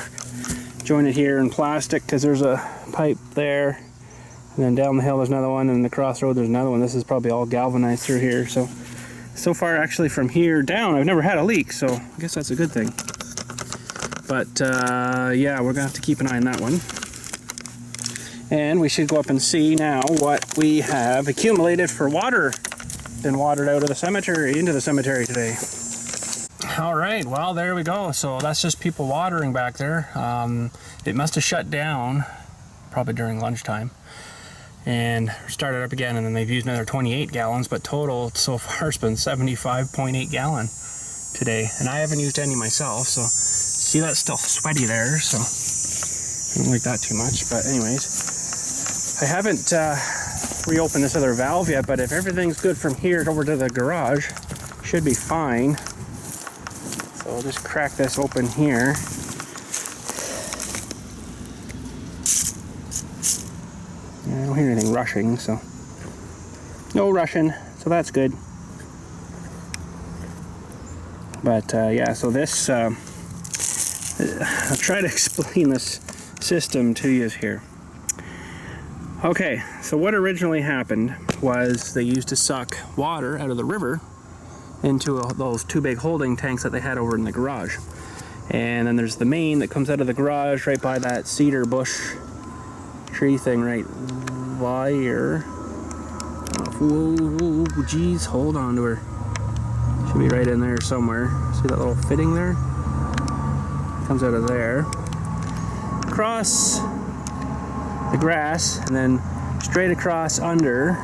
jointed here in plastic, because there's a pipe there, and then down the hill there's another one, and the crossroad there's another one. This is probably all galvanized through here. So far actually from here down I've never had a leak, so I guess that's a good thing. But yeah, we're gonna have to keep an eye on that one. And we should go up and see now what we have accumulated for water. Been watered out of the cemetery, into the cemetery today. All right, well, there we go. So that's just people watering back there. It must have shut down probably during lunchtime and started up again, and then they've used another 28 gallons, but total so far it's been 75.8 gallon today, and I haven't used any myself. So see, that's still sweaty there, so I don't like that too much. But anyways, I haven't reopened this other valve yet, but if everything's good from here over to the garage, should be fine. So we'll just crack this open here. I don't hear anything rushing, so no rushing, so that's good. But yeah, so this, I'll try to explain this system to you here. Okay, so what originally happened was they used to suck water out of the river into those two big holding tanks that they had over in the garage. And then there's the main that comes out of the garage right by that cedar bush tree thing right there. Whoa, geez, hold on to her. Should be right in there somewhere. See that little fitting there? Comes out of there. Across the grass, and then straight across under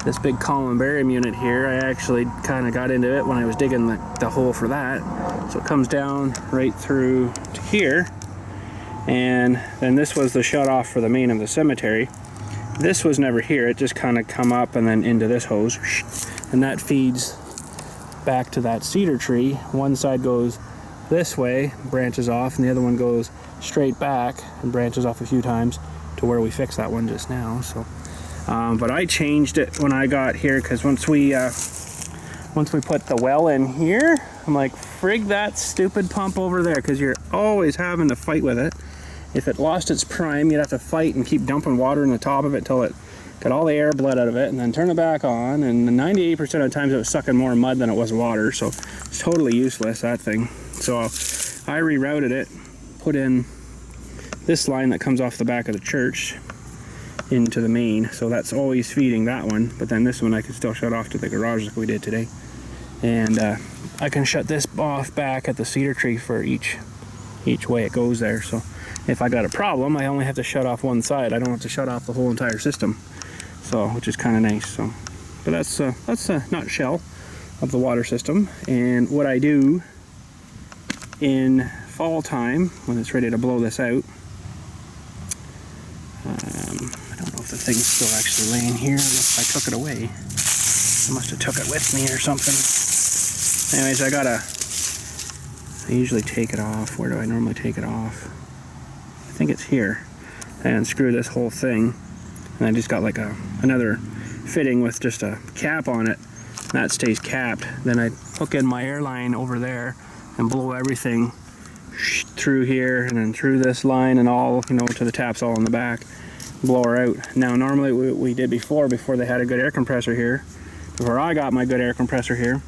this big columbarium unit here. I actually kind of got into it when I was digging the hole for that. So it comes down right through to here, and then this was the shut off for the main of the cemetery. This was never here, it just kind of come up and then into this hose, and that feeds back to that cedar tree. One side goes this way, branches off, and the other one goes straight back and branches off a few times to where we fixed that one just now. So but I changed it when I got here, because once we put the well in here, I'm like, frig that stupid pump over there, because you're always having to fight with it. If it lost its prime, you'd have to fight and keep dumping water in the top of it till it got all the air blood out of it, and then turn it back on, and 98% of the times it was sucking more mud than it was water, so it's totally useless, that thing. So I rerouted it, put in this line that comes off the back of the church into the main, so that's always feeding that one, but then this one I can still shut off to the garage like we did today. And I can shut this off back at the cedar tree for each way it goes there. So if I got a problem, I only have to shut off one side. I don't have to shut off the whole entire system. So, which is kind of nice. So, but that's a nutshell of the water system. And what I do in fall time when it's ready to blow this out, I don't know if the thing's still actually laying here. I took it away. I must have took it with me or something. Anyways, I usually take it off. Where do I normally take it off? I think it's here. And screw this whole thing. And I just got like another fitting with just a cap on it. And that stays capped. Then I hook in my air line over there and blow everything through here and then through this line and all, to the taps all in the back. Blow her out. Now normally what we did before they had a good air compressor here, before I got my good air compressor here,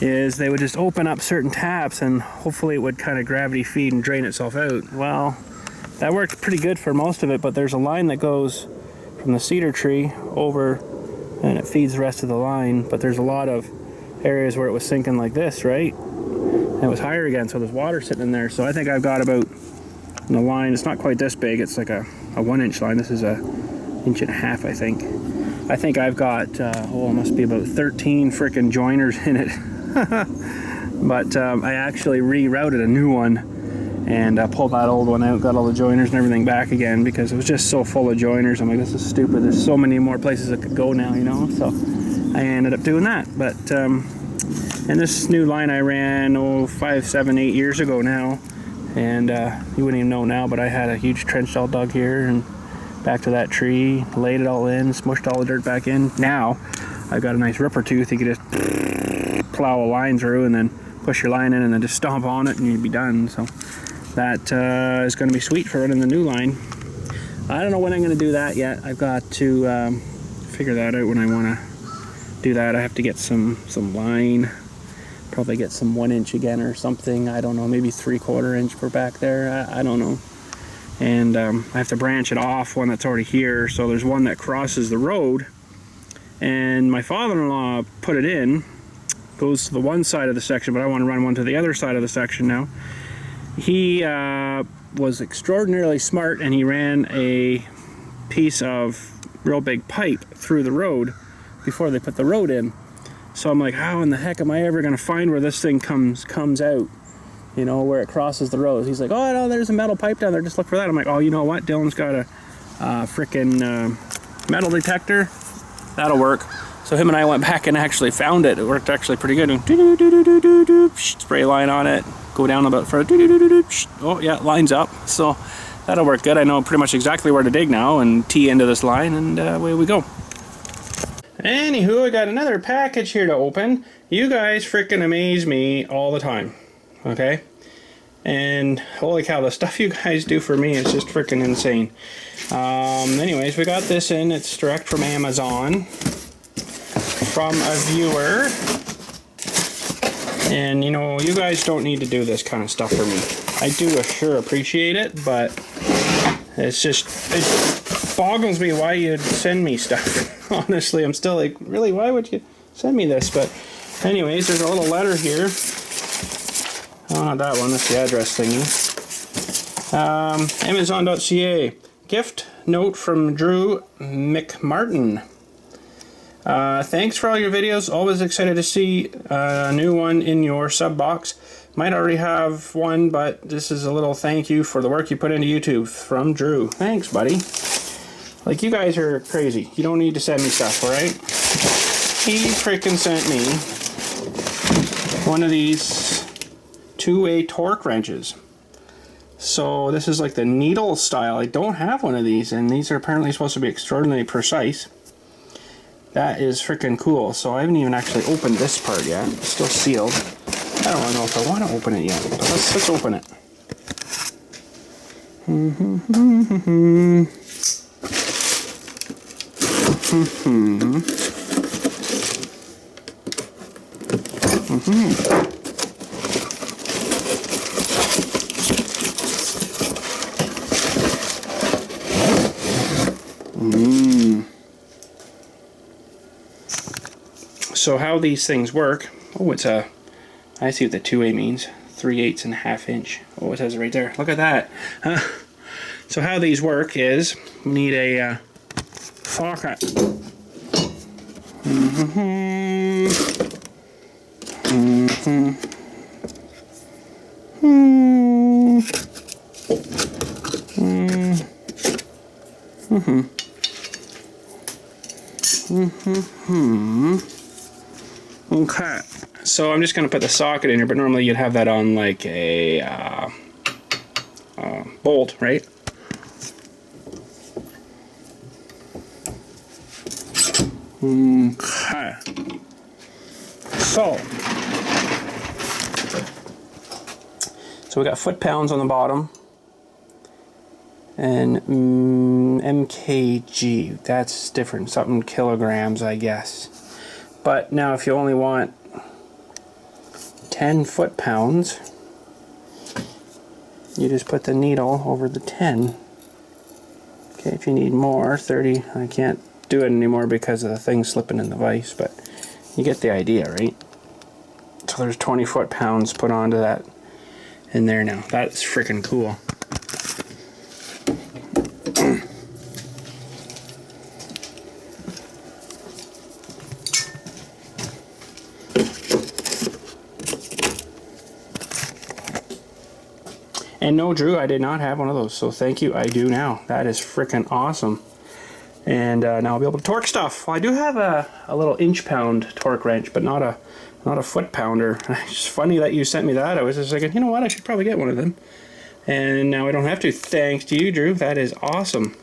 is they would just open up certain taps and hopefully it would kind of gravity feed and drain itself out. Well, that worked pretty good for most of it, but there's a line that goes from the cedar tree over and it feeds the rest of the line, but there's a lot of areas where it was sinking like this, right? And it was higher again, so there's water sitting in there. So I think I've got about, in the line, it's not quite this big, it's like a 1-inch line. This is a 1.5 inches, I think. I think I've got, it must be about 13 frickin' joiners in it. But I actually rerouted a new one and pulled that old one out, got all the joiners and everything back again because it was just so full of joiners. I'm like, this is stupid. There's so many more places it could go now, So I ended up doing that. But and this new line I ran 5, 7, 8 years ago now, and you wouldn't even know now, but I had a huge trench all dug here and back to that tree, laid it all in, smushed all the dirt back in. Now I've got a nice ripper tooth. You could just plow a line through and then push your line in and then just stomp on it and you'd be done. So that is going to be sweet for it in the new line. I don't know when I'm going to do that yet. I've got to figure that out when I want to do that. I have to get some line, probably get some 1-inch again or something. I don't know, maybe 3/4 inch for back there. I don't know. And I have to branch it off one that's already here. So there's one that crosses the road, and my father-in-law put it in goes to the one side of the section, but I want to run one to the other side of the section now. He was extraordinarily smart, and he ran a piece of real big pipe through the road before they put the road in. So I'm like, how in the heck am I ever going to find where this thing comes out? You know, where it crosses the road. He's like, oh no, there's a metal pipe down there, just look for that. I'm like, oh, you know what? Dylan's got a frickin' metal detector. That'll work. So him and I went back and actually found it. It worked actually pretty good. Spray line on it. Go down about further. Oh yeah, lines up. So that'll work good. I know pretty much exactly where to dig now and tee into this line, and away we go. Anywho, I got another package here to open. You guys freaking amaze me all the time. Okay? And holy cow, the stuff you guys do for me is just freaking insane. Anyways, we got this in. It's direct from Amazon from a viewer. And you know, you guys don't need to do this kind of stuff for me. I do sure appreciate it, but it's just, it boggles me why you'd send me stuff. Honestly, I'm still like, really, why would you send me this? But anyways, there's a little letter here. Oh, not that one, that's the address thingy. Amazon.ca. Gift note from Drew McMartin. Thanks for all your videos. Always excited to see a new one in your sub box. Might already have one, but this is a little thank you for the work you put into YouTube. From Drew. Thanks, buddy. Like, you guys are crazy. You don't need to send me stuff, alright? He freaking sent me one of these two-way torque wrenches. So this is like the needle style. I don't have one of these, and these are apparently supposed to be extraordinarily precise. That is freaking cool. So I haven't even actually opened this part yet. It's still sealed. I don't really know if I want to open it yet, but let's open it. So how these things work, oh, it's a, I see what the 2A means, 3/8 and a half inch. Oh, it says it right there, look at that. So how these work is, we need a socket. Okay, so I'm just going to put the socket in here, but normally you'd have that on like a bolt, right? Okay, so we got foot-pounds on the bottom, and MKG, that's different, something kilograms, I guess. But now if you only want 10 foot-pounds, you just put the needle over the 10. Okay, if you need more, 30, I can't do it anymore because of the thing slipping in the vise, but you get the idea, right? So there's 20 foot-pounds put onto that in there now. That's freaking cool. And no, Drew, I did not have one of those, so thank you, I do now. That is freaking awesome. And now I'll be able to torque stuff. Well, I do have a little inch-pound torque wrench, but not a foot-pounder. It's funny that you sent me that. I was just thinking, you know what, I should probably get one of them. And now I don't have to, thanks to you, Drew. That is awesome.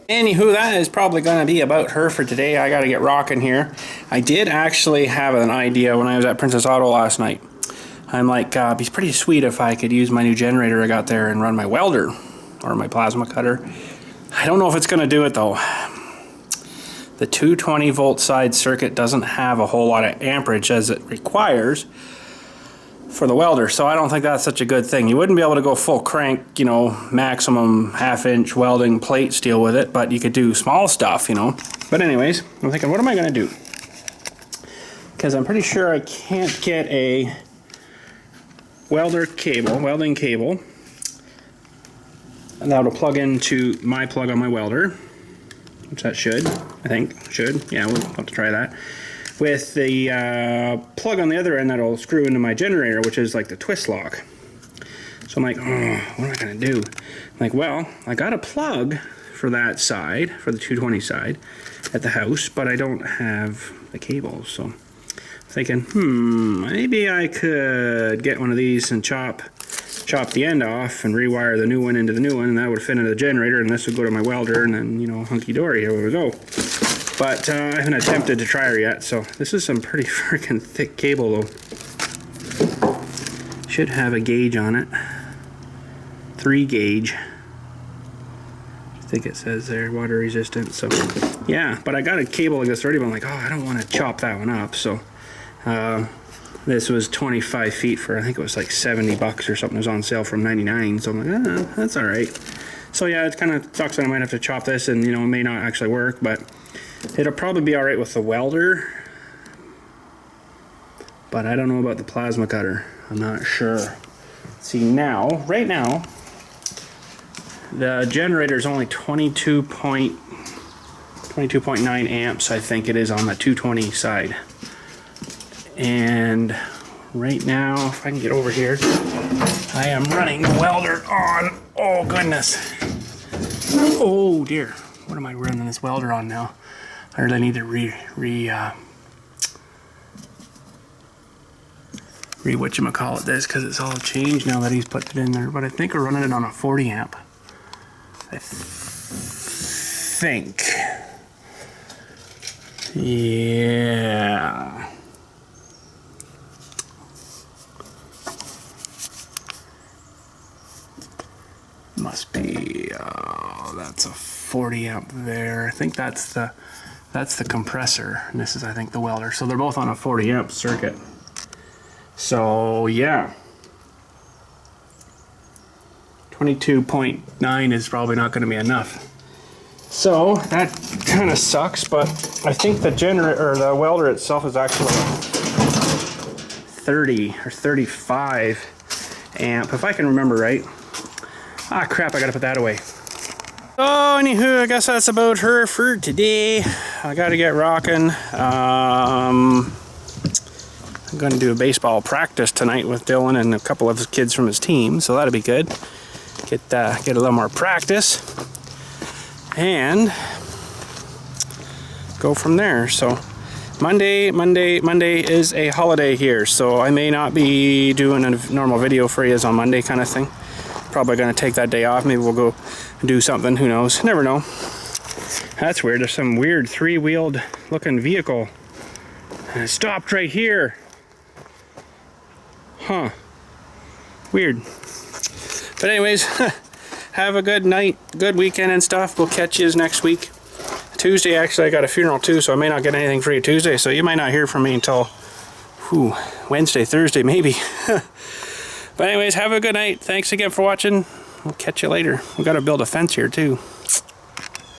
Anywho, that is probably going to be about her for today. I got to get rocking here. I did actually have an idea when I was at Princess Auto last night. I'm like, it'd be pretty sweet if I could use my new generator I got there and run my welder or my plasma cutter. I don't know if it's going to do it though. The 220 volt side circuit doesn't have a whole lot of amperage as it requires for the welder, so I don't think that's such a good thing. You wouldn't be able to go full crank, you know, maximum half-inch welding plate steel with it, but you could do small stuff, you know. But anyways, I'm thinking, what am I going to do? because I'm pretty sure I can't get a welding cable that'll plug into my plug on my welder, which that should, I think, should. Yeah, we'll have to try that. With the plug on the other end that'll screw into my generator, which is like the twist lock. So I'm like, oh, what am I gonna do? I'm like, well, I got a plug for that side, for the 220 side at the house, but I don't have the cables. So I'm thinking, maybe I could get one of these and chop the end off and rewire the new one into the new one, and that would fit into the generator, and this would go to my welder, and then, you know, hunky-dory, here we go. But I haven't attempted to try her yet, so this is some pretty freaking thick cable, though. Should have a gauge on it. 3 gauge. I think it says there, water resistant, so yeah, but I got a cable like this already, but I'm like, oh, I don't want to chop that one up, so this was 25 feet for, I think it was like 70 bucks or something. It was on sale from 99, so I'm like, that's all right. So yeah, it kind of sucks that I might have to chop this, and you know, it may not actually work, but it'll probably be all right with the welder. But I don't know about the plasma cutter. I'm not sure. See now, right now, the generator is only 22.9 amps, I think it is, on the 220 side. And right now, if I can get over here, I am running the welder on. Oh goodness. Oh dear. What am I running this welder on now? I really need to whatchamacallit this, because it's all changed now that he's put it in there. But I think we're running it on a 40 amp. I think. Yeah. Must be, that's a 40 amp there. I think that's the compressor, and this is, I think, the welder. So they're both on a 40 amp circuit. So yeah, 22.9 is probably not going to be enough. So that kind of sucks, but I think the generator, or the welder itself, is actually 30 or 35 amp, if I can remember right. Ah, crap, I gotta put that away. So anywho, I guess that's about her for today. I gotta get rocking. I'm gonna do a baseball practice tonight with Dylan and a couple of his kids from his team, so that'll be good. Get a little more practice and go from there. So Monday is a holiday here, so I may not be doing a normal video for you on Monday kind of thing. Probably gonna take that day off. Maybe we'll go do something, who knows, never know. That's weird. There's some weird 3-wheeled looking vehicle and it stopped right here. Huh, weird. But anyways, have a good night, good weekend and stuff. We'll catch you next week. Tuesday, actually, I got a funeral too, so I may not get anything for you Tuesday, so you might not hear from me until Wednesday, Thursday maybe. But anyways, have a good night. Thanks again for watching. We'll catch you later. We got to build a fence here too.